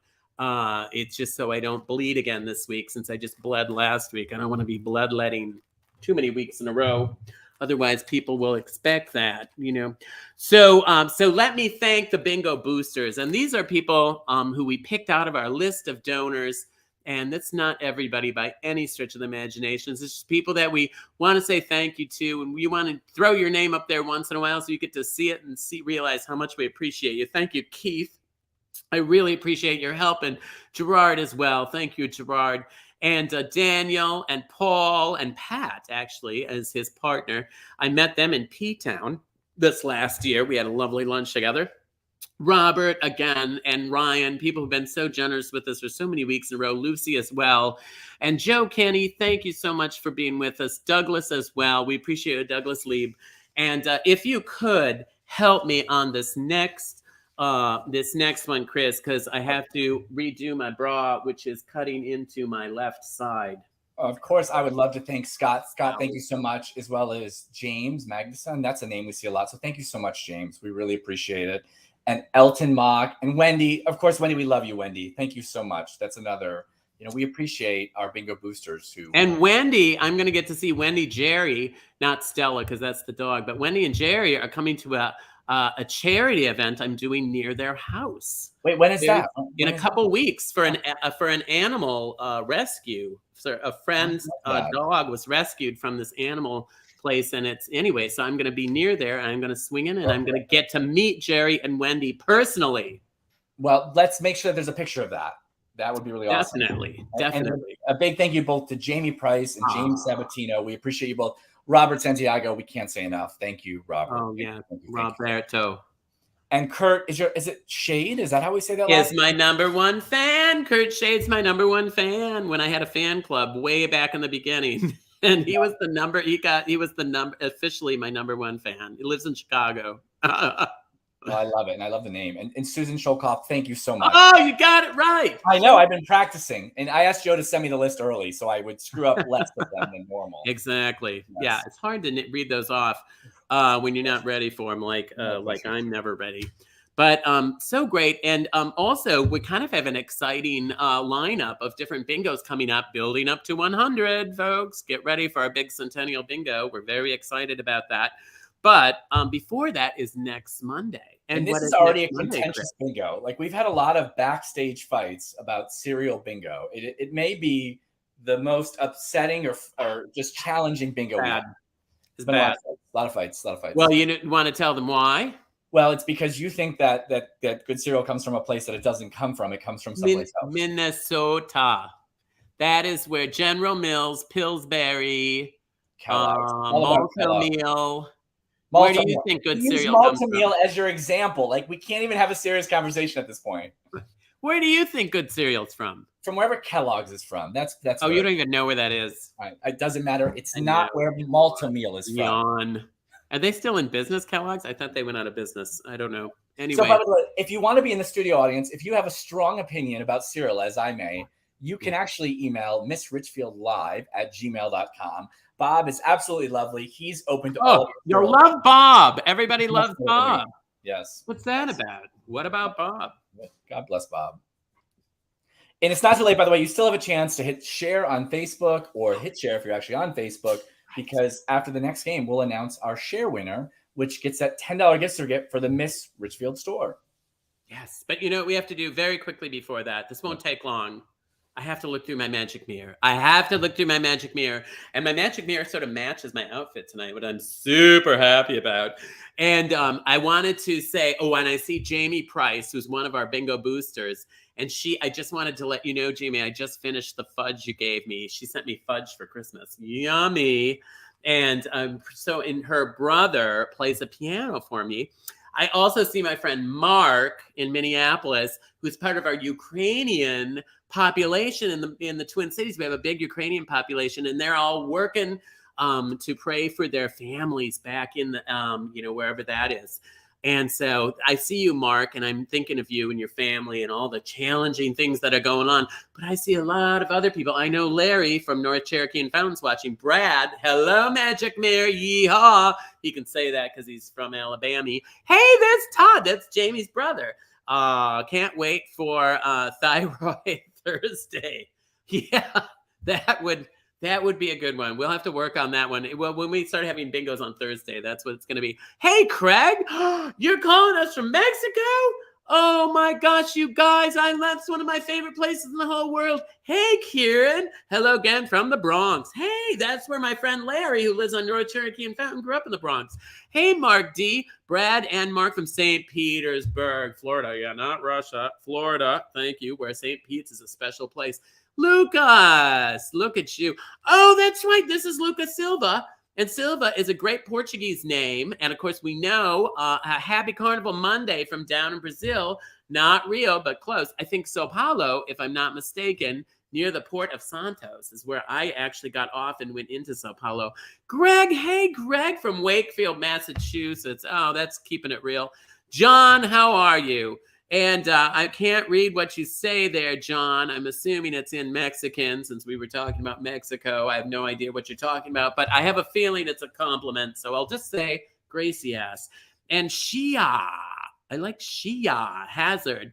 it's just so I don't bleed again this week, since I just bled last week. I don't want to be bloodletting too many weeks in a row. Otherwise, people will expect that, you know. So let me thank the bingo boosters. And these are people who we picked out of our list of donors. And that's not everybody by any stretch of the imagination. It's just people that we want to say thank you to. And we want to throw your name up there once in a while so you get to see it and realize how much we appreciate you. Thank you, Keith. I really appreciate your help. And Gerard as well. Thank you, Gerard. And Daniel and Paul and Pat, actually, as his partner. I met them in P-Town this last year. We had a lovely lunch together. Robert, again, and Ryan, people who've been so generous with us for so many weeks in a row. Lucy as well. And Joe Kenny, thank you so much for being with us. Douglas as well. We appreciate it, Douglas Lieb. And if you could help me on this next one, Chris, because I have to redo my bra, which is cutting into my left side. Of course, I would love to thank Scott. Scott, thank you so much, as well as James Magnuson. That's a name we see a lot. So thank you so much, James. We really appreciate it. And Elton Mock and Wendy. Of course, Wendy, we love you, Wendy. Thank you so much. That's another, we appreciate our bingo boosters who. And Wendy, I'm going to get to see Wendy, Jerry, not Stella, because that's the dog, but Wendy and Jerry are coming to a charity event I'm doing near their house. Wait, when is that? In a couple weeks for an animal rescue. So a friend's dog was rescued from this animal place, and so I'm going to be near there, and I'm going to swing in, and I'm going to get to meet Jerry and Wendy personally. Well, let's make sure there's a picture of that. That would be really awesome. Definitely. And a big thank you both to Jamie Price and James Sabatino. We appreciate you both. Robert Santiago, we can't say enough. Thank you, Robert. Oh, yeah. Roberto. And Kurt, is it Shade? Is that how we say that? Is my number 1 fan. Kurt Shade's my number 1 fan when I had a fan club way back in the beginning. And he was officially my number 1 fan. He lives in Chicago. Well, I love it. And I love the name. And Susan Sholkoff, thank you so much. Oh, you got it right. I know. I've been practicing. And I asked Joe to send me the list early, so I would screw up less of them than normal. Exactly. Yes. Yeah, it's hard to read those off when you're not ready for them, like I'm never ready. But so great. And also, we kind of have an exciting lineup of different bingos coming up, building up to 100, folks. Get ready for our big Centennial Bingo. We're very excited about that. But before that is next Monday. And this is already a contentious bingo. Like, we've had a lot of backstage fights about serial bingo. It may be the most upsetting or just challenging bingo we have. It's been a lot of fights. Well, you want to tell them why? Well, it's because you think that good cereal comes from a place that it doesn't come from. It comes from someplace else. Minnesota. That is where General Mills, Pillsbury, Malto-Meal. Where do you think good cereal comes from? Malto-Meal as your example. Like, we can't even have a serious conversation at this point. Where do you think good cereal's from? from wherever Kellogg's is from. That's. Oh, you don't even know where that is. Right. It doesn't matter. It's not where Malta meal is from. Yawn. Are they still in business, Kellogg's? I thought they went out of business. I don't know. Anyway. So, by the way, if you want to be in the studio audience, if you have a strong opinion about cereal, as I may, you can actually email missrichfieldlive@gmail.com. Bob is absolutely lovely. He's open to all. You love Bob. Everybody loves Bob. Yes. What's that about? What about Bob? God bless Bob. And it's not too late, by the way. You still have a chance to hit share on Facebook, or hit share if you're actually on Facebook, because after the next game, we'll announce our share winner, which gets that $10 gift certificate for the Miss Richfield store. Yes, but you know what we have to do very quickly before that? This won't take long. I have to look through my magic mirror. And my magic mirror sort of matches my outfit tonight, what I'm super happy about. And I wanted to say, and I see Jamie Price, who's one of our bingo boosters. And I just wanted to let you know, Jamie, I just finished the fudge you gave me. She sent me fudge for Christmas. Yummy. And so her brother plays a piano for me. I also see my friend Mark in Minneapolis, who's part of our Ukrainian population in the Twin Cities. We have a big Ukrainian population, and they're all working to pray for their families back in the wherever that is. And so I see you, Mark, and I'm thinking of you and your family and all the challenging things that are going on. But I see a lot of other people. I know Larry from North Cherokee and Fountains watching. Brad, hello, Magic Mirror, yeehaw. He can say that because he's from Alabama. Hey, that's Todd. That's Jamie's brother. Can't wait for Thyroid Thursday. Yeah, that would be a good one. We'll have to work on that one. Well, when we start having bingos on Thursday, that's what it's going to be. Hey, Craig, you're calling us from Mexico? Oh, my gosh, you guys. That's one of my favorite places in the whole world. Hey, Kieran. Hello again from the Bronx. Hey, that's where my friend Larry, who lives on North Cherokee and Fountain, grew up in the Bronx. Hey, Mark D. Brad and Mark from St. Petersburg, Florida. Yeah, not Russia. Florida. Thank you. Where St. Pete's is a special place. Lucas, look at you. Oh, that's right. This is Lucas Silva. And Silva is a great Portuguese name. And, of course, we know a Happy Carnival Monday from down in Brazil. Not Rio, but close. I think Sao Paulo, if I'm not mistaken, near the port of Santos is where I actually got off and went into Sao Paulo. Greg, hey, Greg from Wakefield, Massachusetts. Oh, that's keeping it real. John, how are you? And I can't read what you say there, John. I'm assuming it's in Mexican since we were talking about Mexico. I have no idea what you're talking about, but I have a feeling it's a compliment. So I'll just say gracias. And Shia, I like Shia Hazard.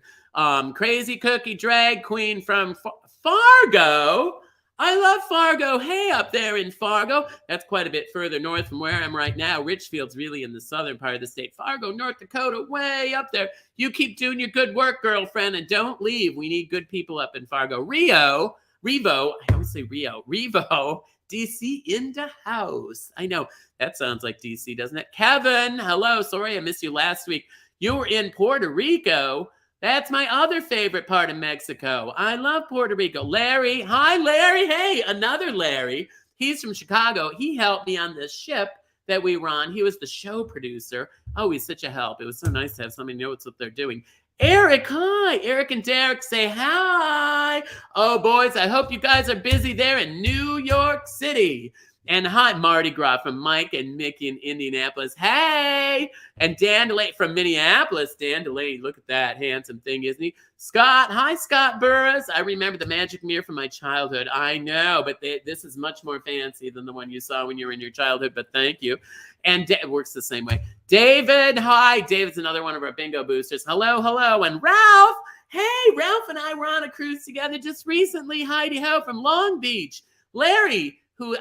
Crazy Cookie Drag Queen from Fargo. I love Fargo. Hey, up there in Fargo. That's quite a bit further north from where I am right now. Richfield's really in the southern part of the state. Fargo, North Dakota, way up there. You keep doing your good work, girlfriend, and don't leave. We need good people up in Fargo. Revo, I always say Revo, DC in the house. I know, that sounds like DC, doesn't it? Kevin, hello. Sorry I missed you last week. You were in Puerto Rico. That's my other favorite part of Mexico. I love Puerto Rico. Larry. Hi, Larry. Hey, another Larry. He's from Chicago. He helped me on this ship that we were on. He was the show producer. Oh, he's such a help. It was so nice to have somebody know what they're doing. Eric, hi. Eric and Derek say hi. Oh, boys, I hope you guys are busy there in New York City. And hi, Mardi Gras from Mike and Mickey in Indianapolis. Hey! And Dan Delaney from Minneapolis. Dan Delaney, look at that handsome thing, isn't he? Scott, hi, Scott Burris. I remember the magic mirror from my childhood. I know, but this is much more fancy than the one you saw when you were in your childhood, but thank you. And it works the same way. David, hi. David's another one of our bingo boosters. Hello, hello. And Ralph, hey, Ralph and I were on a cruise together just recently. Heidi-ho from Long Beach. Larry, who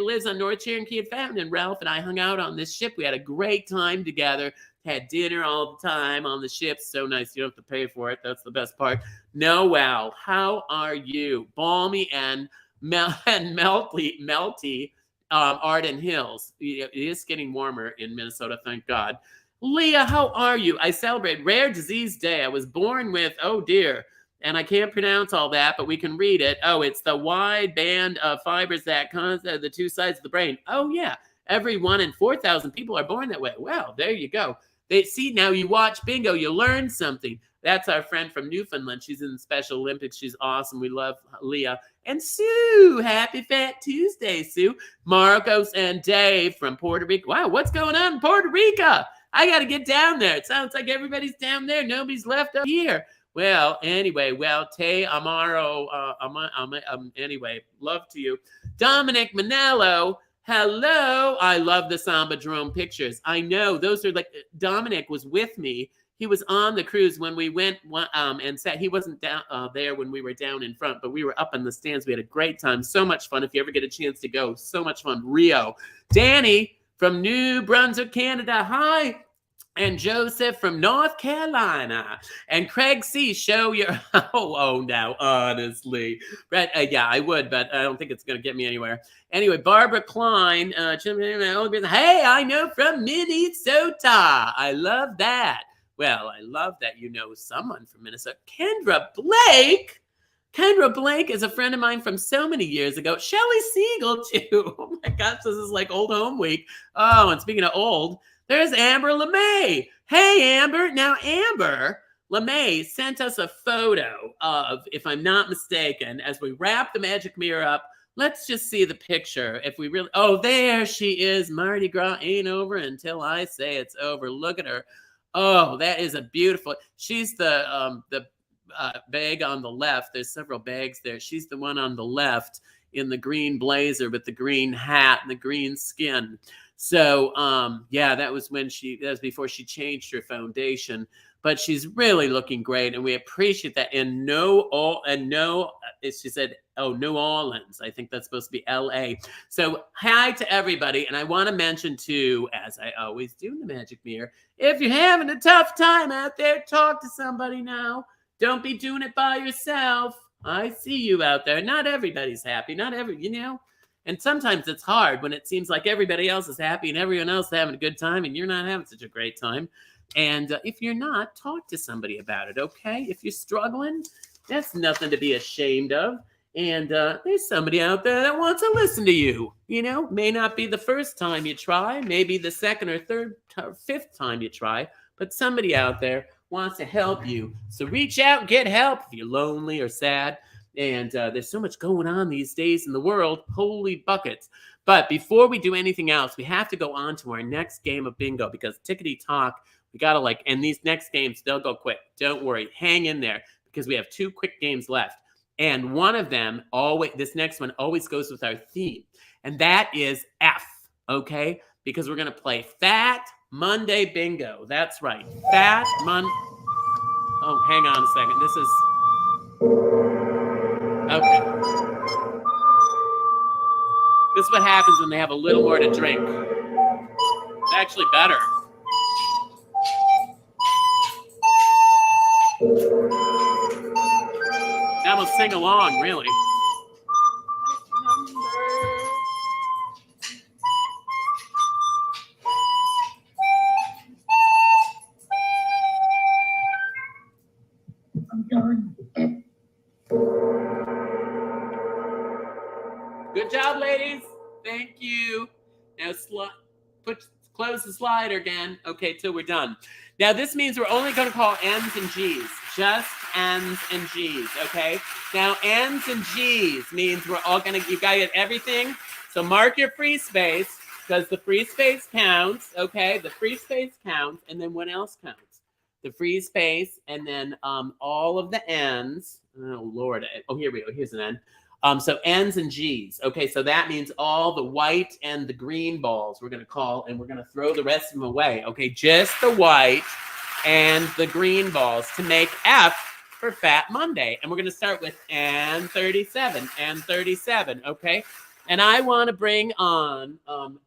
lives on North Cherokee and Fountain, and Ralph and I hung out on this ship. We had a great time together, had dinner all the time on the ship. So nice. You don't have to pay for it. That's the best part. Noel, how are you? Balmy and melty Arden Hills. It is getting warmer in Minnesota, thank God. Leah, how are you? I celebrate Rare Disease Day. I was born with, oh dear, and I can't pronounce all that, but we can read it. Oh, it's the wide band of fibers that cause the two sides of the brain. Oh, yeah. Every 1 in 4,000 people are born that way. Well, there you go. See, now you watch bingo, you learn something. That's our friend from Newfoundland. She's in the Special Olympics. She's awesome. We love Leah. And Sue, happy Fat Tuesday, Sue. Marcos and Dave from Puerto Rico. Wow, what's going on in Puerto Rico? I got to get down there. It sounds like everybody's down there. Nobody's left up here. Well, anyway, Te Amaro, anyway, love to you. Dominic Manello, hello. I love the Samba Drone pictures. I know those are like, Dominic was with me. He was on the cruise when we went and sat. He wasn't down there when we were down in front, but we were up in the stands. We had a great time. So much fun. If you ever get a chance to go, so much fun. Rio. Danny from New Brunswick, Canada. Hi. And Joseph from North Carolina. And Craig C. Show your... Oh, now, honestly. But, yeah, I would, but I don't think it's going to get me anywhere. Anyway, Barbara Klein. Hey, I know from Minnesota. I love that. Well, I love that you know someone from Minnesota. Kendra Blake. Kendra Blake is a friend of mine from so many years ago. Shelley Siegel, too. Oh, my gosh, this is like old home week. Oh, and speaking of old, there's Amber Lemay. Hey, Amber. Now, Amber Lemay sent us a photo of, if I'm not mistaken, as we wrap the magic mirror up, let's just see the picture. If we really... Oh, there she is. Mardi Gras ain't over until I say it's over. Look at her. Oh, that is a beautiful. She's the bag on the left. There's several bags there. She's the one on the left in the green blazer with the green hat and the green skin. So, yeah, that was before she changed her foundation. But she's really looking great, and we appreciate that. And she said, oh, New Orleans. I think that's supposed to be L.A. So hi to everybody. And I want to mention, too, as I always do in the Magic Mirror, if you're having a tough time out there, talk to somebody now. Don't be doing it by yourself. I see you out there. Not everybody's happy. And sometimes it's hard when it seems like everybody else is happy and everyone else is having a good time and you're not having such a great time. And if you're not, talk to somebody about it, okay? If you're struggling, that's nothing to be ashamed of. And there's somebody out there that wants to listen to you. May not be the first time you try, maybe the second or third or fifth time you try, but somebody out there wants to help you. So reach out and get help if you're lonely or sad. And there's so much going on these days in the world. Holy buckets. But before we do anything else, we have to go on to our next game of bingo because Tickety Talk, we got to and these next games, they'll go quick. Don't worry. Hang in there because we have 2 quick games left. And one of them, this next one always goes with our theme. And that is F, okay? Because we're going to play Fat Monday Bingo. That's right. Fat Monday. Oh, hang on a second. This is... Okay. This is what happens when they have a little more to drink. It's actually better. Now we'll sing along, really. Good job, ladies. Thank you. Now close the slider again. Okay, till we're done. Now this means we're only going to call N's and G's. Just N's and G's, okay? Now N's and G's means we're all going to, you got to get everything. So mark your free space because the free space counts, okay? The free space counts, and then what else counts? The free space, and then all of the N's. Oh, Lord. Oh, here we go. Here's an N. So N's and G's. Okay, so that means all the white and the green balls we're going to call, and we're going to throw the rest of them away. Okay, just the white and the green balls to make F for Fat Monday. And we're going to start with N37, N37, okay? And I want to bring on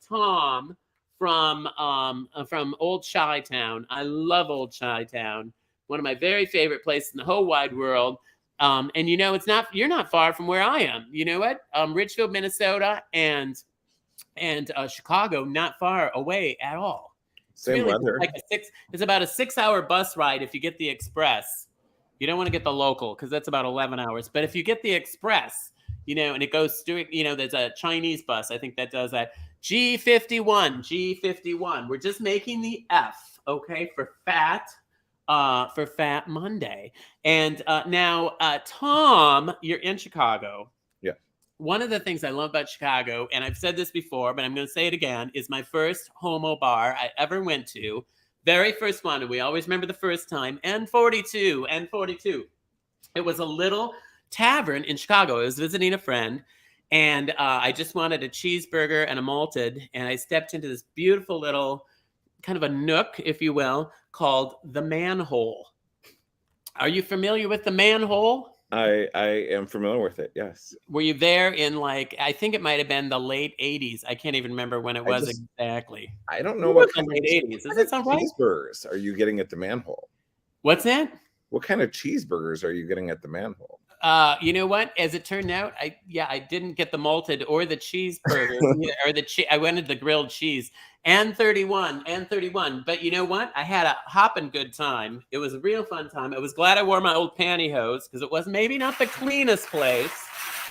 Tom from Old Chi-Town. I love Old Chi-Town. One of my very favorite places in the whole wide world. And you're not far from where I am. You know what? Richfield, Minnesota, and Chicago, not far away at all. Same really weather. It's about a 6-hour bus ride if you get the express. You don't want to get the local because that's about 11 hours. But if you get the express, and it goes through, there's a Chinese bus, I think that does that. G51. We're just making the F, okay, for Fat Monday. And now, Tom, you're in Chicago. Yeah. One of the things I love about Chicago, and I've said this before, but I'm going to say it again, is my first homo bar I ever went to. Very first one, and we always remember the first time, N42. It was a little tavern in Chicago. I was visiting a friend, and I just wanted a cheeseburger and a malted, and I stepped into this beautiful little kind of a nook, if you will, called the Manhole. Are you familiar with the Manhole? I am familiar with it, yes. Were you there in I think it might have been the late 80s. I can't even remember when it was exactly. I don't know what kind of late 80s. Does that sound right? cheeseburgers are you getting at the Manhole? What's that? What kind of cheeseburgers are you getting at the Manhole? You know what? As it turned out, I didn't get the malted or the cheeseburger or I wanted the grilled cheese and 31. But you know what? I had a hopping good time. It was a real fun time. I was glad I wore my old pantyhose because it was maybe not the cleanest place,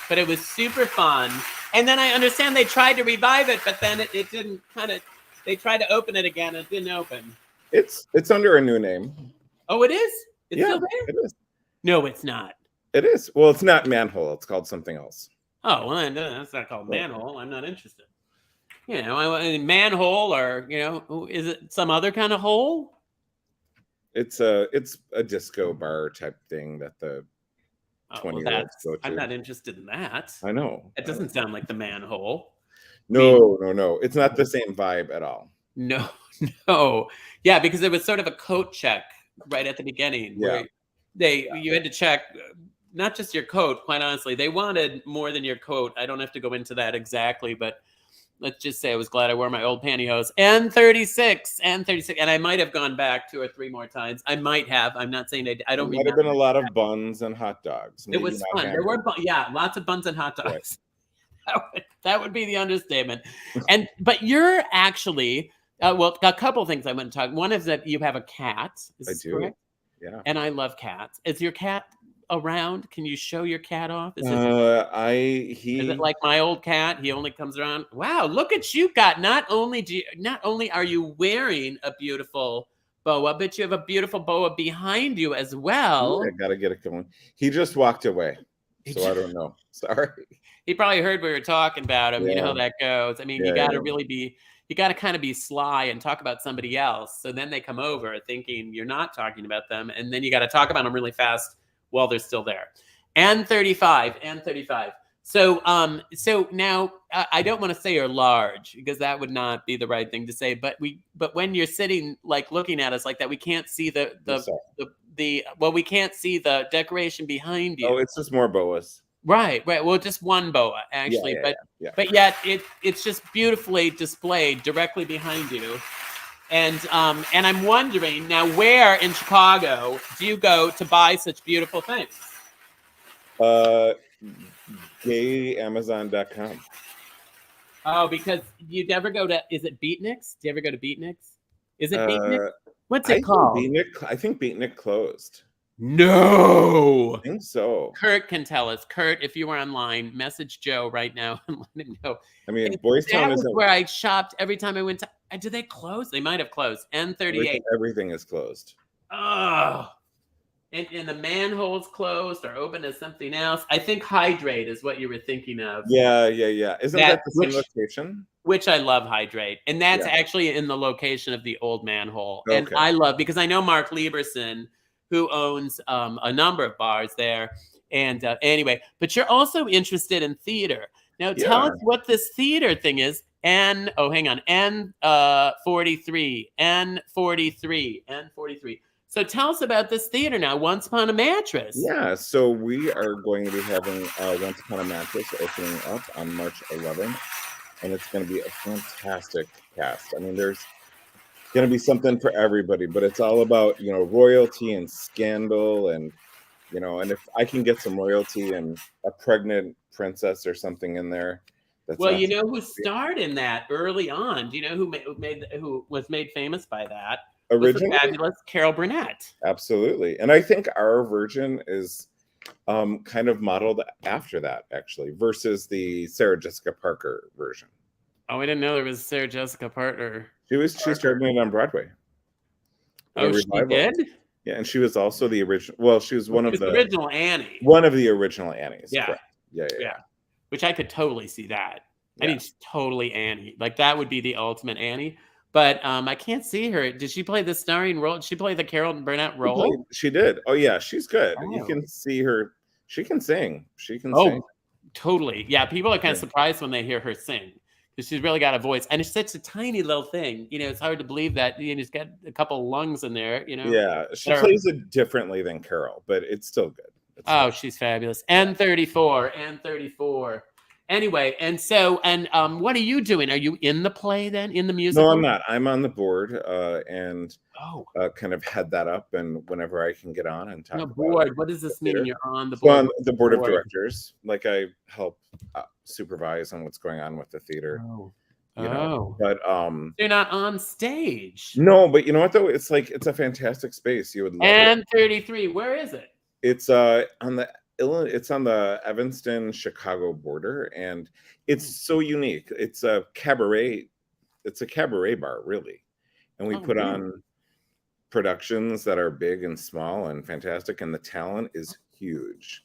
but it was super fun. And then I understand they tried to revive it, but then it didn't they tried to open it again. And it didn't open. It's under a new name. Oh, it is? It's still there? It is. No, it's not. It is. Well, it's not Manhole. It's called something else. Oh, well, that's not called Manhole. I'm not interested. Manhole, or is it some other kind of hole? It's a disco bar type thing that the 20-year-olds go to. I'm not interested in that. I know. It doesn't sound like the Manhole. No. It's not the same vibe at all. No. Yeah, because it was sort of a coat check right at the beginning. Yeah. Where you had to check not just your coat, quite honestly. They wanted more than your coat. I don't have to go into that exactly, but let's just say I was glad I wore my old pantyhose. N36. And I might have gone back 2 or 3 more times. I might have. I'm not saying I don't remember. Might have been a lot of buns and hot dogs. It was fun. There were lots of buns and hot dogs. Right. That would be the understatement. But you're actually a couple things I want to talk. One is that you have a cat. Is this correct? Yeah. And I love cats. Is your cat around? Can you show your cat off? Is it like my old cat? He only comes around. Wow, look at you got. Not only are you wearing a beautiful boa, but you have a beautiful boa behind you as well. I gotta get it going. He just walked away. So I don't know. Sorry. He probably heard we were talking about him. Yeah. You know how that goes. I mean, you gotta you got to kind of be sly and talk about somebody else. So then they come over thinking you're not talking about them. And then you got to talk about them really fast while they're still there. N35. So now I don't want to say you're large because that would not be the right thing to say. But when you're sitting looking at us like that, we can't see we can't see the decoration behind you. Oh, it's just more boas. Right. Well, just one boa actually, but yet it's just beautifully displayed directly behind you. And I'm wondering now, where in Chicago do you go to buy such beautiful things? GayAmazon.com. Oh, because you never go to, is it Beatniks? Do you ever go to Beatniks? Is it Beatnik? What's it called? I think Beatnik closed. No, I think so. Kurt can tell us. Kurt, if you were online, message Joe right now and let him know. I mean, Boys Town is where I shopped every time I went to. Did they close? They might have closed. N38. Everything is closed. Oh, and the Manhole's closed or open as something else. I think Hydrate is what you were thinking of. Yeah. Isn't that the same location? Which I love, Hydrate, and that's actually in the location of the old Manhole. Okay. And I love, because I know Mark Lieberson, who owns a number of bars there. And anyway, but you're also interested in theater. Now tell us what this theater thing is. N43. So tell us about this theater now, Once Upon a Mattress. Yeah, so we are going to be having Once Upon a Mattress opening up on March 11th. And it's going to be a fantastic cast. I mean, there's going to be something for everybody, but it's all about, royalty and scandal and, and if I can get some royalty and a pregnant princess or something in there. Well, you know who starred in that early on? Do you know who was made famous by that? Originally? The fabulous Carol Burnett. Absolutely. And I think our version is kind of modeled after that, actually, versus the Sarah Jessica Parker version. Oh, I didn't know there was a Sarah Jessica Parker. She started it on Broadway. Oh, she did? Yeah, and she was also the original. Well, she was one of the original Annie. One of the original Annies. Yeah. Correct. Yeah. Which I could totally see that. Yeah. I mean, she's totally Annie. Like that would be the ultimate Annie. But I can't see her. Did she play the starring role? Did she play the Carol Burnett role? She did. Oh yeah, she's good. Oh. You can see her. She can sing. She can sing. Totally. Yeah, people are kind of surprised when they hear her sing because she's really got a voice, and it's such a tiny little thing. You know, it's hard to believe that she's got a couple lungs in there. You know. Yeah, she plays it differently than Carol, but it's still good. She's fabulous. And 34. Anyway, and so, what are you doing? Are you in the play then, in the musical? No, I'm not. I'm on the board and kind of head that up, and whenever I can get on and talk about board. What does this mean? You're on the board? On the board of directors. Like I help supervise on what's going on with the theater. But you're not on stage. No, but you know what though? It's a fantastic space. You would love it. 33. Where is it? It's on the Evanston Chicago border, and it's so unique. It's a cabaret bar, really, and we put on productions that are big and small and fantastic, and the talent is huge.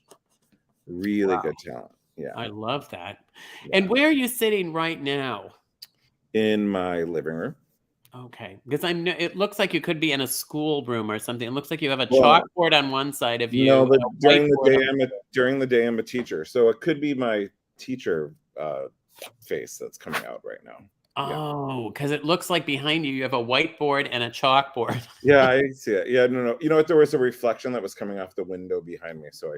Really good talent. Yeah, I love that. And where are you sitting right now? In my living room. Okay, because it looks like you could be in a schoolroom or something. It looks like you have a chalkboard on one side of you. No, but during the day I'm a teacher, so it could be my teacher face that's coming out right now. Oh, because it looks like behind you have a whiteboard and a chalkboard. Yeah, I see it. Yeah, no. You know what? There was a reflection that was coming off the window behind me, so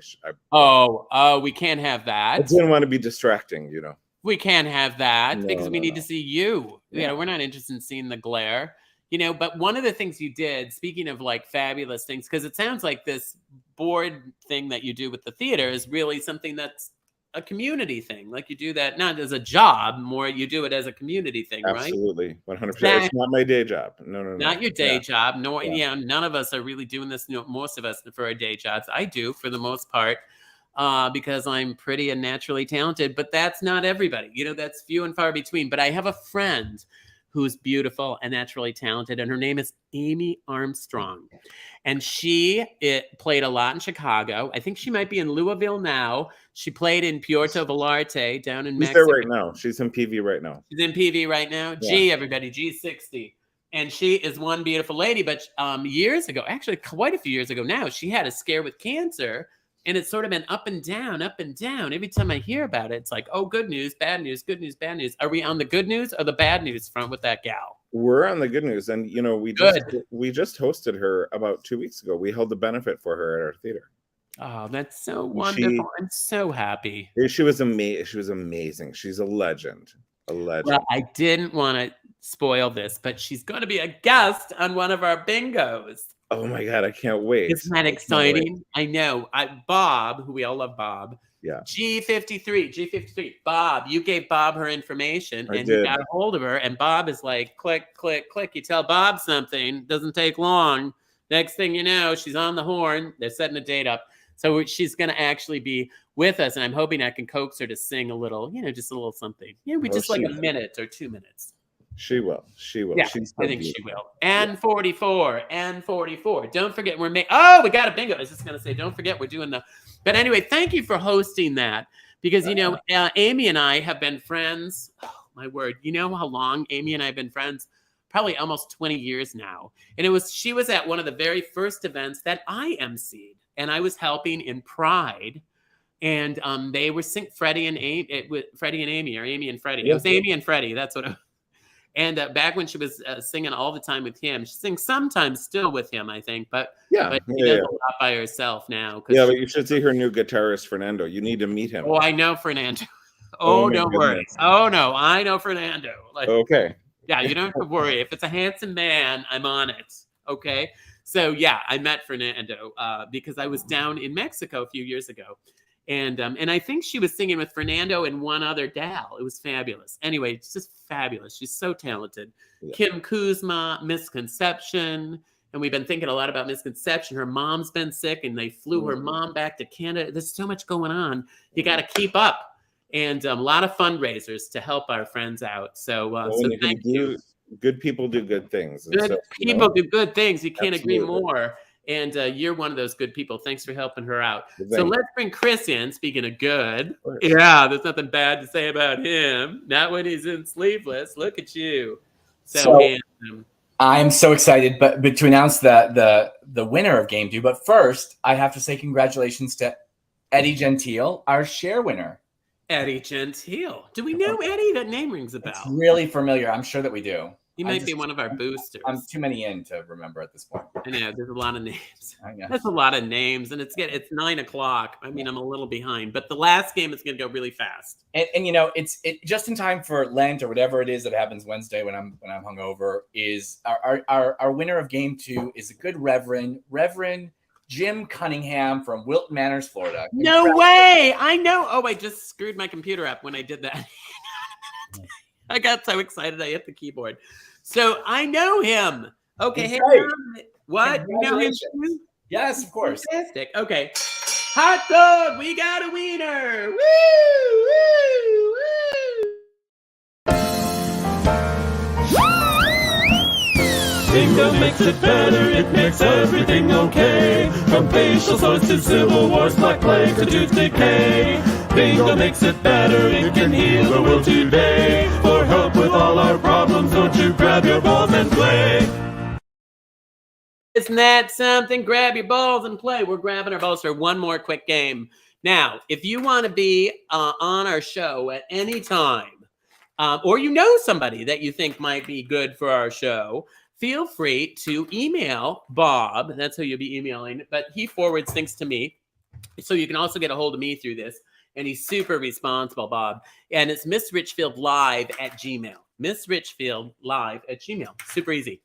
we can't have that. I didn't want to be distracting, you know. We can't have that because we need to see you. Yeah. You know, we're not interested in seeing the glare. You know, but one of the things you did, speaking of like fabulous things, because it sounds like this board thing that you do with the theater is really something that's a community thing. Like you do that not as a job, more you do it as a community thing, right? Absolutely, 100%. It's not my day job. No. Not your day job. Nor none of us are really doing this. Most of us for our day jobs. I do for the most part. Because I'm pretty and naturally talented, but that's not everybody. You know, that's few and far between. But I have a friend who's beautiful and naturally talented, and her name is Amy Armstrong. And she played a lot in Chicago. I think she might be in Louisville now. She played in Puerto Vallarta down in Mexico. She's there right now. She's in PV right now. She's in PV right now. Yeah. G, everybody, G60. And she is one beautiful lady. But years ago, actually quite a few years ago now, she had a scare with cancer. And it's sort of been up and down, up and down. Every time I hear about it, it's like, oh, good news, bad news, good news, bad news. Are we on the good news or the bad news front with that gal? We're on the good news. And, you know, we just hosted her about 2 weeks ago. We held the benefit for her at our theater. Oh, that's so wonderful. I'm so happy. She was amazing. She's a legend. Well, I didn't want to spoil this, but she's going to be a guest on one of our bingos. Oh my God, I can't wait. Isn't that exciting? I know. Bob, who we all love Bob. Yeah. G53. Bob, you gave Bob her information and you got a hold of her. And Bob is like, click, click, click. You tell Bob something, doesn't take long. Next thing you know, she's on the horn. They're setting a date up. So she's going to actually be with us. And I'm hoping I can coax her to sing a little, just a little something. Just like a minute or 2 minutes. She will. Yeah, I think she will. And 44. Don't forget, we got a bingo. I was just going to say, don't forget, we're doing but anyway, thank you for hosting that because, Amy and I have been friends. Oh, my word. You know how long Amy and I have been friends? Probably almost 20 years now. And she was at one of the very first events that I emceed. And I was helping in Pride. And they were singing Freddie and Amy, or Amy and Freddie. It was Amy and Freddie. That's what it was. And back when she was singing all the time with him, she sings sometimes still with him, I think. But she does a lot by herself now. Yeah, but you should see her new guitarist, Fernando. You need to meet him. Oh, I know Fernando. Oh, don't worry. Oh, no, I know Fernando. Okay. Yeah, you don't have to worry. If it's a handsome man, I'm on it. Okay. So, yeah, I met Fernando because I was down in Mexico a few years ago. And I think she was singing with Fernando and one other gal. It was fabulous. Anyway, it's just fabulous. She's so talented. Yeah. Kim Kuzma, Misconception. And we've been thinking a lot about Misconception. Her mom's been sick and they flew her mom back to Canada. There's so much going on. You got to keep up. and a lot of fundraisers to help our friends out. So, Well, thank you. Good people do good things. And Good so, people do good things. You can't agree Absolutely. more. And you're one of those good people. Thanks for helping her out. Well, So thank let's bring Chris in. Speaking of good, course. yeah, there's nothing bad to say about him. Not when he's in Sleeveless. Look at you, so So- handsome. I'm so excited, but to announce the winner of Game 2. But first, I have to say congratulations to Eddie Gentile, our share winner. Eddie Gentile. Do we know Eddie? That name rings a It's bell. really familiar. I'm sure that we do. He might be one of our boosters. I'm too many in to remember at this point. I know there's a lot of names. I know. That's a lot of names, and it's 9:00. I mean, I'm a little behind, but the last game is going to go really fast. And you know, it's just in time for Lent or whatever it is that happens Wednesday when I'm hungover. Is our winner of Game 2 is a good Reverend Jim Cunningham from Wilton Manors, Florida. No way! I know. Oh, I just screwed my computer up when I did that. I got so excited I hit the keyboard. So I know him. Okay, hey, Right. what? You know him Congratulations. too? Yes, of course. Fantastic. Okay. Hot dog, we got a wiener. Woo! Woo! Bingo makes it better, it makes everything okay. From facial sores to civil wars, black plague to tooth decay. Bingo makes it better, it can heal the world today. For help with all our problems, don't you grab your balls and play. Isn't that something? Grab your balls and play. We're grabbing our balls for one more quick game. Now, if you want to be on our show at any time, or you know somebody that you think might be good for our show, feel free to email Bob. That's who you'll be emailing, but he forwards things to me. So you can also get a hold of me through this. And he's super responsible, Bob. And it's MissRichfieldLive@gmail. MissRichfieldLive@gmail. Super easy.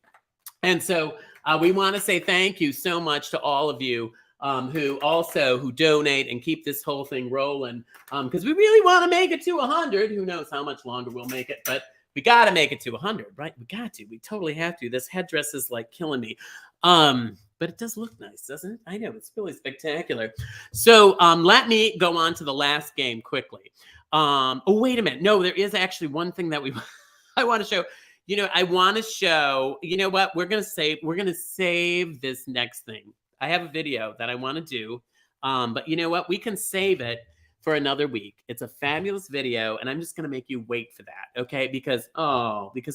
And so we want to say thank you so much to all of you who donate and keep this whole thing rolling. Because we really want to make it to 100. Who knows how much longer we'll make it, but we got to make it to 100, right? We got to. We totally have to. This headdress is like killing me. But it does look nice, doesn't it? I know, it's really spectacular. So let me go on to the last game quickly. Oh, wait a minute. No, there is actually one thing that I want to show. You know, I want to show, you know what? We're going to save this next thing. I have a video that I want to do. But you know what? We can save it for another week. It's a fabulous video, and I'm just going to make you wait for that, okay? Because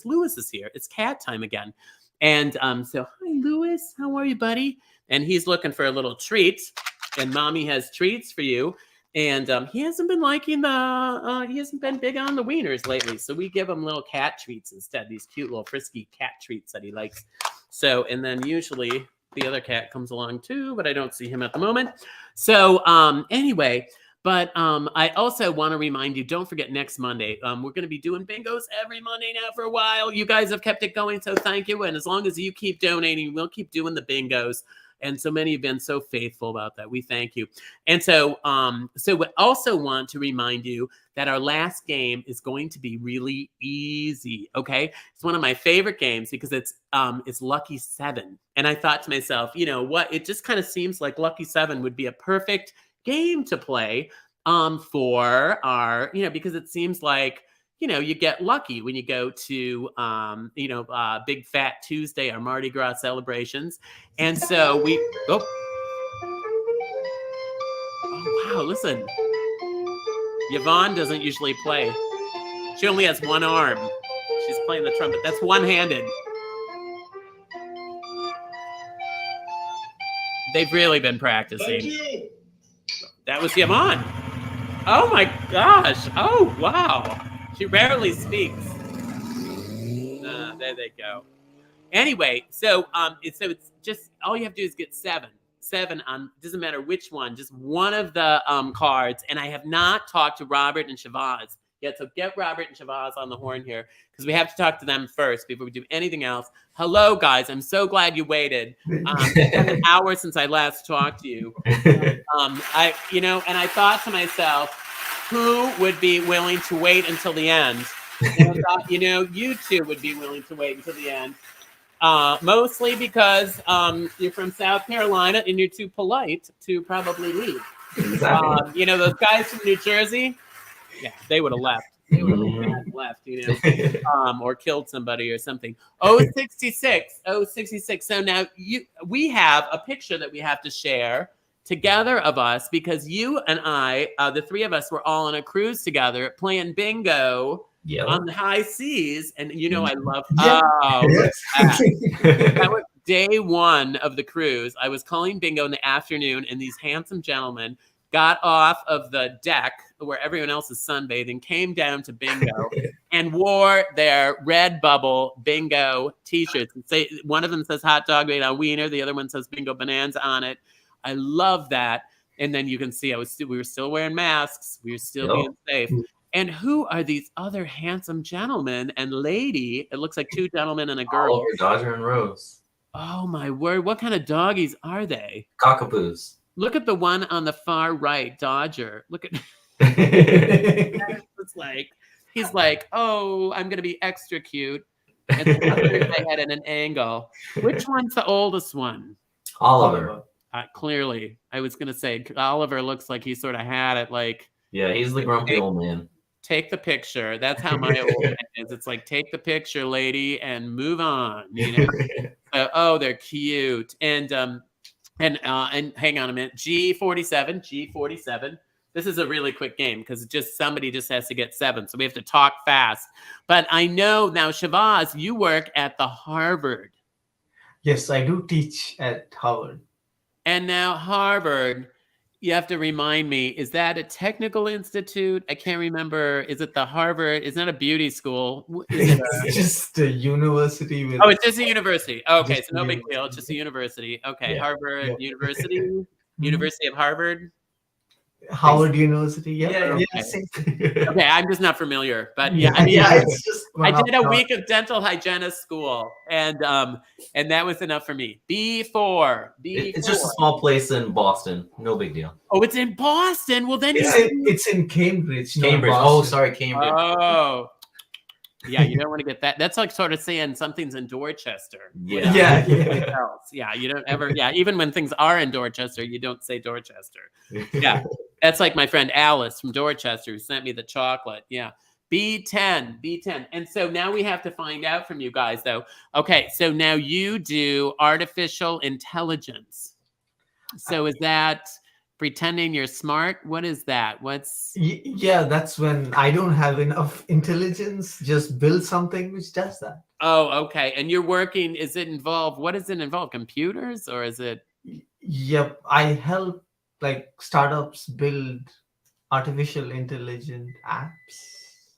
Lewis is here. It's cat time again. And so, hi, Lewis. How are you, buddy? And he's looking for a little treat, and Mommy has treats for you. And he hasn't been liking he hasn't been big on the wieners lately. So we give him little cat treats instead, these cute little frisky cat treats that he likes. So, and then usually the other cat comes along too, but I don't see him at the moment. So anyway, but I also want to remind you, don't forget next Monday, we're going to be doing bingos every Monday now for a while. You guys have kept it going, so thank you. And as long as you keep donating, we'll keep doing the bingos. And so many have been so faithful about that. We thank you. And so, we also want to remind you that our last game is going to be really easy. Okay, it's one of my favorite games because it's Lucky 7. And I thought to myself, you know what? It just kind of seems like Lucky 7 would be a perfect game to play for our, because it seems like, you get lucky when you go to, Big Fat Tuesday or Mardi Gras celebrations. And so oh, wow, listen. Yvonne doesn't usually play. She only has one arm. She's playing the trumpet. That's one-handed. They've really been practicing. Thank you. That was Yvonne. Oh my gosh. Oh, wow. She rarely speaks. There they go. Anyway, so it's just all you have to do is get seven on, doesn't matter which one, just one of the cards. And I have not talked to Robert and Shavaz yet, so get Robert and Shavaz on the horn here because we have to talk to them first before we do anything else. Hello, guys. I'm so glad you waited. It's been an hour since I last talked to you. And I thought to myself, who would be willing to wait until the end? And I thought, you two would be willing to wait until the end. Mostly because you're from South Carolina and you're too polite to probably leave. Exactly. Those guys from New Jersey, Yeah, they would have left. They would have left, or killed somebody or something. 066. So now we have a picture that we have to share together of us because you and I, the three of us, were all on a cruise together playing bingo on the high seas. And I love that was day one of the cruise. I was calling bingo in the afternoon, and these handsome gentlemen got off of the deck where everyone else is sunbathing, came down to bingo, and wore their red bubble bingo t-shirts. One of them says hot dog made on wiener. The other one says bingo bonanza on it. I love that. And then you can see we were still wearing masks. We were still being safe. And who are these other handsome gentlemen and lady? It looks like two gentlemen and a girl. Oliver, Dodger, and Rose. Oh, my word. What kind of doggies are they? Cockapoos. Look at the one on the far right, Dodger. Look at he's like, oh, I'm gonna be extra cute. And the other guy had at an angle. Which one's the oldest one? Oliver. Clearly, I was gonna say Oliver looks like he sort of had it. Like, yeah, he's the grumpy old man. Take the picture. That's how my old man is. It's like, take the picture, lady, and move on. Oh, they're cute. And hang on a minute. G47. This is a really quick game because somebody just has to get 7. So we have to talk fast. But I know now, Shabazz, you work at the Harvard. Yes, I do teach at Harvard. And now Harvard, you have to remind me, is that a technical institute? I can't remember. Is it the Harvard? Is that a beauty school? It's just a university. It's just a university. Okay, so no big deal. It's just a university. Okay, yeah. Harvard University. University of Harvard. Howard University. Yeah. Okay, I'm just not familiar, but it's just I did a week of dental hygienist school, and that was enough for me. B4. It's just a small place in Boston. No big deal. Oh, it's in Boston. Well, then it's in Cambridge. Cambridge. Oh, sorry, Cambridge. Oh. Yeah, you don't want to get that. That's like sort of saying something's in Dorchester. Yeah. Yeah, you don't ever. Yeah, even when things are in Dorchester, you don't say Dorchester. Yeah, that's like my friend Alice from Dorchester who sent me the chocolate. Yeah, B10. And so now we have to find out from you guys, though. Okay, so now you do artificial intelligence. So is that pretending you're smart? What is that? That's when I don't have enough intelligence, just build something which does that. Oh, okay. And you're working, what does it involve? Computers or is it? Yep. I help startups build artificial intelligent apps.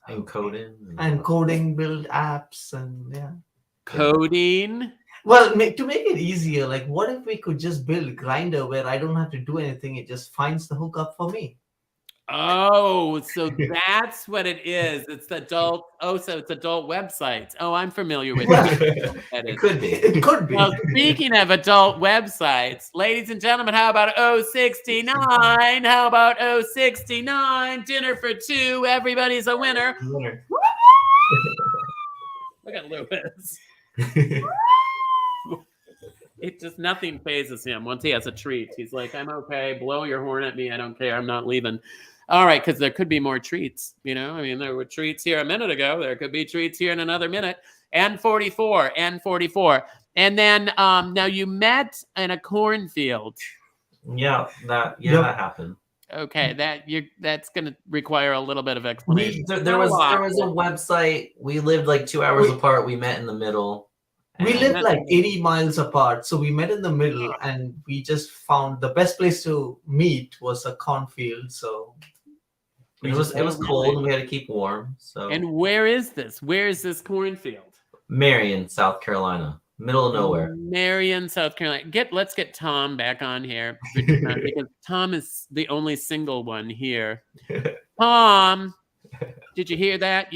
And coding. And coding, build apps and Coding? Well, to make it easier, what if we could just build Grindr where I don't have to do anything? It just finds the hookup for me. Oh, so that's what it is. It's adult. Oh, so it's adult websites. Oh, I'm familiar with it. It could be. It could be. Well, speaking of adult websites, ladies and gentlemen, how about 069? How about 069? Dinner for 2. Everybody's a winner. Look at Lewis. It just nothing phases him once he has a treat. He's like, I'm okay. Blow your horn at me. I don't care. I'm not leaving. All right, because there could be more treats. There were treats here a minute ago. There could be treats here in another minute. N44. And then now you met in a cornfield. Yeah, that happened. Okay, that's going to require a little bit of explanation. There was a website. We lived 2 hours apart. We met in the middle. We lived 80 miles apart, so we met in the middle, and we just found the best place to meet was a cornfield. So it was cold, and we had to keep warm. So. And where is this? Where is this cornfield? Marion, South Carolina, middle of nowhere. Marion, South Carolina. Let's get Tom back on here because Tom is the only single one here. Tom, did you hear that?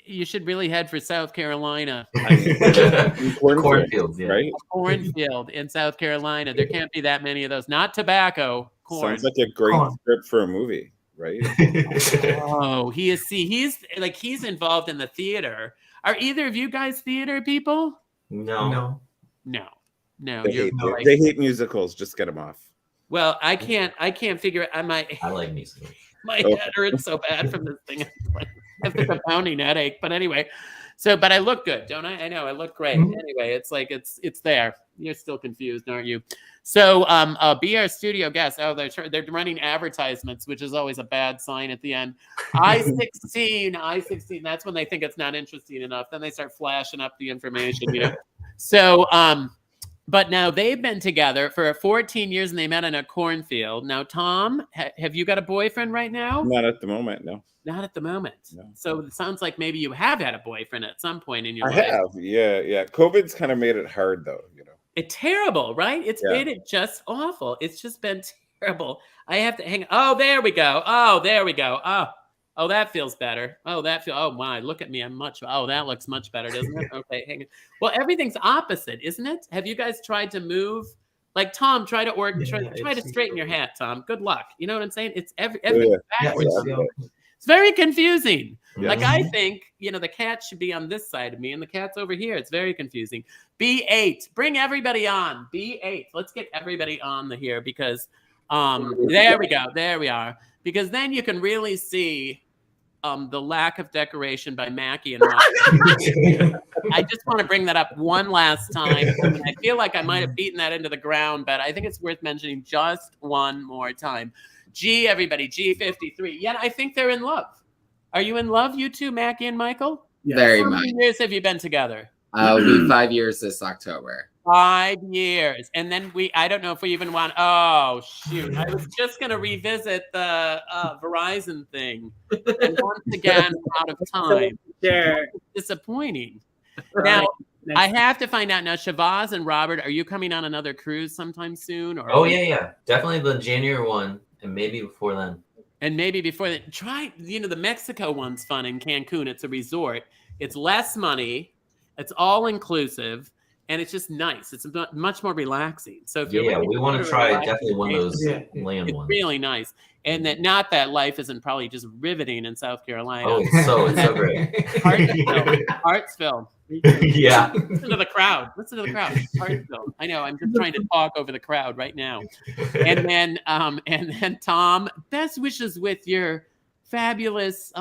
You should really head for South Carolina. Cornfields, right? Cornfield in South Carolina. There can't be that many of those. Not tobacco. Corn. Sounds like a great script for a movie, right? Oh, he's involved in the theater. Are either of you guys theater people? No. They hate musicals. Just get them off. Well, I can't figure it. I like musicals. My head hurts so bad from this thing. I think a pounding headache. But anyway, but I look good, don't I? I know I look great. Anyway, it's like it's there. You're still confused, aren't you? So be our studio guest. Oh, they're running advertisements, which is always a bad sign at the end. I-16. That's when they think it's not interesting enough. Then they start flashing up the information, you know. So but now they've been together for 14 years and they met in a cornfield. Now, Tom, have you got a boyfriend right now? Not at the moment, no. Not at the moment. No. So it sounds like maybe you have had a boyfriend at some point in your life. I have, yeah. COVID's kind of made it hard, though, you know. It's terrible, right? It's made it just awful. It's just been terrible. I have to hang. Oh, there we go. Oh, that feels better. Oh my, look at me. That looks much better, doesn't it? Okay, hang on. Well, everything's opposite, isn't it? Have you guys tried to move? Like Tom, try to straighten your hat, Tom. Good luck. You know what I'm saying? It's everything backwards. It's very confusing. Yeah. Like I think, the cat should be on this side of me and the cat's over here. It's very confusing. B8. Bring everybody on. B8. Let's get everybody on here because there we go. There we are. Because then you can really see the lack of decoration by Mackie and Mike. I just want to bring that up one last time. I feel like I might have beaten that into the ground, but I think it's worth mentioning just one more time. G, everybody, G53. Yeah, I think they're in love. Are you in love, you two, Mackie and Michael? Yes. Very much. How many years have you been together? We'll be 5 years this October. 5 years. And then I don't know if we even want, oh, shoot. I was just going to revisit the Verizon thing. And once again, out of time. Sure. Disappointing. Now, I have to find out now, Shavaz and Robert, are you coming on another cruise sometime soon? Or oh, yeah. Definitely the January one, and maybe before then. And maybe before that. Try, the Mexico one's fun in Cancun. It's a resort. It's less money. It's all inclusive. And it's just nice. It's much more relaxing. So if you're we want to try definitely one of those land ones. Really nice. And that life isn't probably just riveting in South Carolina. Oh, it's so great. Hartsville. Yeah. Listen to the crowd. Hartsville. I know. I'm just trying to talk over the crowd right now. And then Tom, best wishes with your fabulous.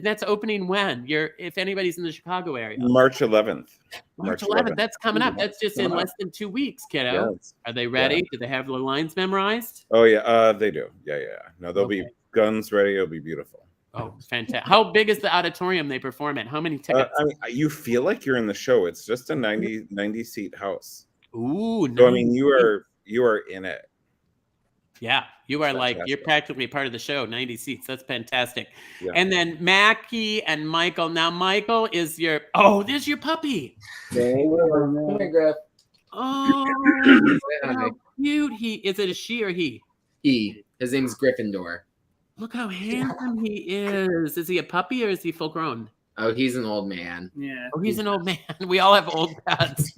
That's opening when? If anybody's in the Chicago area. March 11th. March 11th. That's coming up. That's just in less than 2 weeks, kiddo. Yes. Are they ready? Yeah. Do they have the lines memorized? Oh yeah, they do. Yeah. No, they'll be guns ready. It'll be beautiful. Oh, fantastic! How big is the auditorium they perform at? How many tickets? You feel like you're in the show. It's just a 90 seat house. Ooh, so I mean, you are in it. Yeah, you are you're practically part of the show. 90 seats. That's fantastic. Yeah. And then Mackie and Michael. Now, Michael is there's your puppy. Oh, how cute is it a she or he? He. His name's Gryffindor. Look how handsome he is. Is he a puppy or is he full grown? Oh, he's an old man. Yeah. Oh, he's an old man. We all have old pets.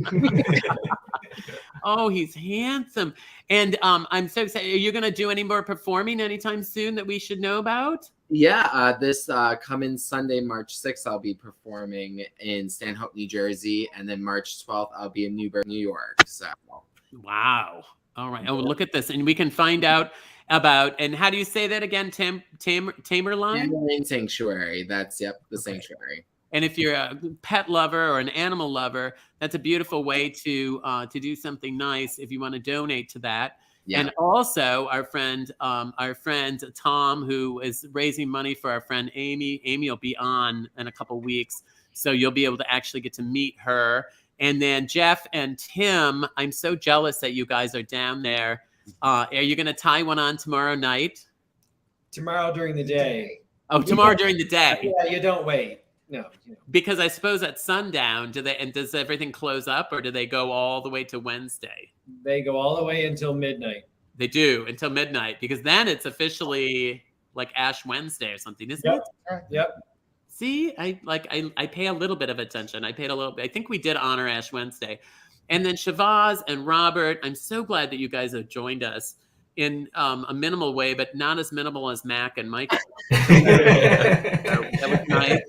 Oh, he's handsome. And I'm so excited. Are you going to do any more performing anytime soon that we should know about? Yeah, this coming Sunday, March 6th, I'll be performing in Stanhope, New Jersey. And then March 12th, I'll be in Newburgh, New York. So. Wow. All right. Oh, look at this. And we can find out about, and how do you say that again? Tamerlane? Tamerlane Sanctuary. That's, the sanctuary. And if you're a pet lover or an animal lover, that's a beautiful way to do something nice if you want to donate to that. Yeah. And also our friend Tom, who is raising money for our friend Amy. Amy will be on in a couple weeks, so you'll be able to actually get to meet her. And then Jeff and Tim, I'm so jealous that you guys are down there. Are you going to tie one on tomorrow night? Tomorrow during the day. Oh, tomorrow during the day. Yeah, you don't wait. No. Because I suppose at sundown, does everything close up or do they go all the way to Wednesday? They go all the way until midnight. They do until midnight because then it's officially like Ash Wednesday or something, isn't it? Yep. See, I pay a little bit of attention. I think we did honor Ash Wednesday. And then Shavaz and Robert, I'm so glad that you guys have joined us in a minimal way, but not as minimal as Mac and Mike. That was nice.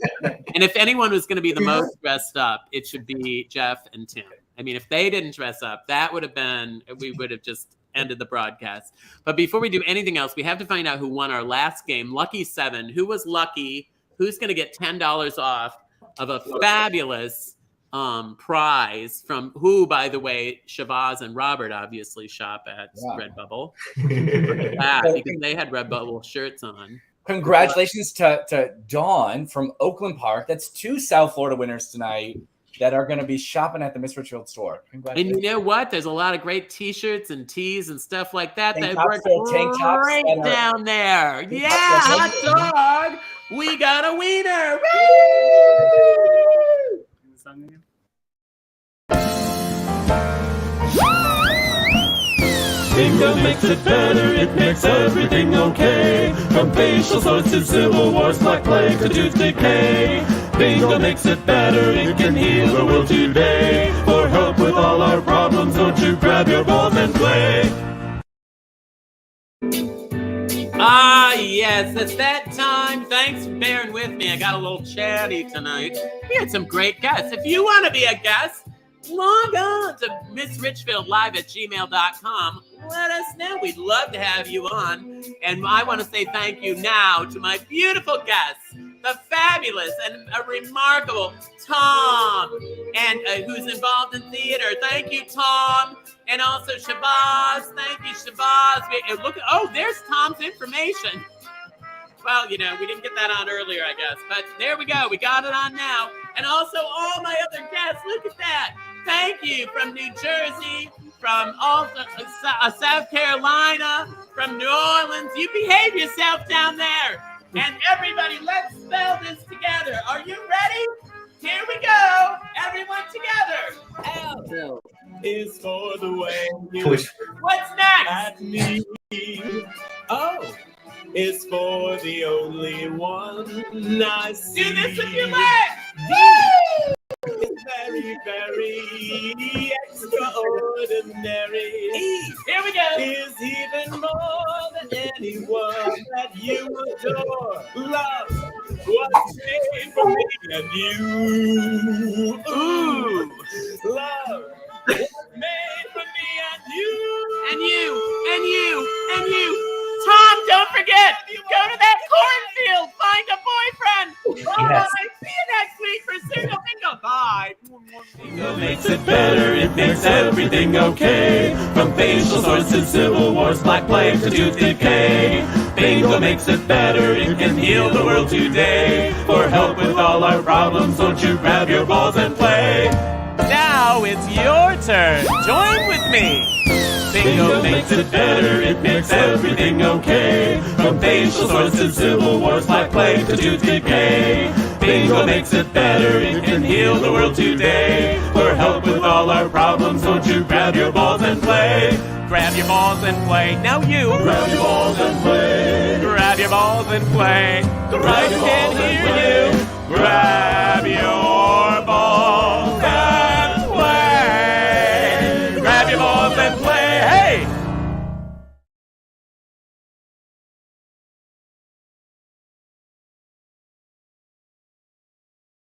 And if anyone was going to be the most dressed up, it should be Jeff and Tim. I mean, if they didn't dress up, that would have been, we would have just ended the broadcast. But before we do anything else, we have to find out who won our last game. Lucky 7. Who was lucky? Who's going to get $10 off of a fabulous prize from who, by the way, Shabazz and Robert obviously shop at Redbubble. Because they had Redbubble shirts on. Congratulations to Dawn from Oakland Park. That's 2 South Florida winners tonight that are going to be shopping at the Miss Richfield store. And you know what? There's a lot of great T-shirts and tees and stuff like that that work great down there. Yeah, hot dog. We got a wiener. Woo! Bingo makes it better, it makes everything okay. From facial sores to civil wars, black plague to tooth decay. Bingo makes it better, it can heal the world today. For help with all our problems, don't you grab your balls and play. Ah, yes, it's that time. Thanks for bearing with me. I got a little chatty tonight. We had some great guests. If you want to be a guest, log on to MissRichfieldLive@gmail.com. Let us know. We'd love to have you on. And I want to say thank you now to my beautiful guests, the fabulous and remarkable Tom, and who's involved in theater. Thank you, Tom. And also Shabazz. Thank you, Shabazz. There's Tom's information. Well, we didn't get that on earlier, I guess. But there we go. We got it on now. And also all my other guests. Look at that. Thank you from New Jersey, from South Carolina, from New Orleans. You behave yourself down there. And everybody, let's spell this together. Are you ready? Here we go. Everyone together. L is for the way you What's next? at me. O is for the only one I see. Do this with your legs. Woo! It's very, very extraordinary. Here we go. Is even more than anyone that you adore. Love was made for me and you. Ooh, love was made for me and you. And you. Tom, don't forget, go to that cornfield, find a boyfriend. Bye. See you next week for Single Bingo. Bye. Bingo makes it better, it makes everything okay. From facial sores to civil wars, black plague to tooth decay. Bingo makes it better, it can heal the world today. For help with all our problems, don't you grab your balls and play. Now it's your turn. Join with me. Bingo makes it better, it makes everything okay. From facial sores to civil wars, black plague to tooth decay. Bingo makes it better, it can heal the world today. For help with all our problems, don't you grab your balls and play. Grab your balls and play. Now you. Grab your balls and play. Grab your balls and play. Grab your I can balls and hear play. you. Grab your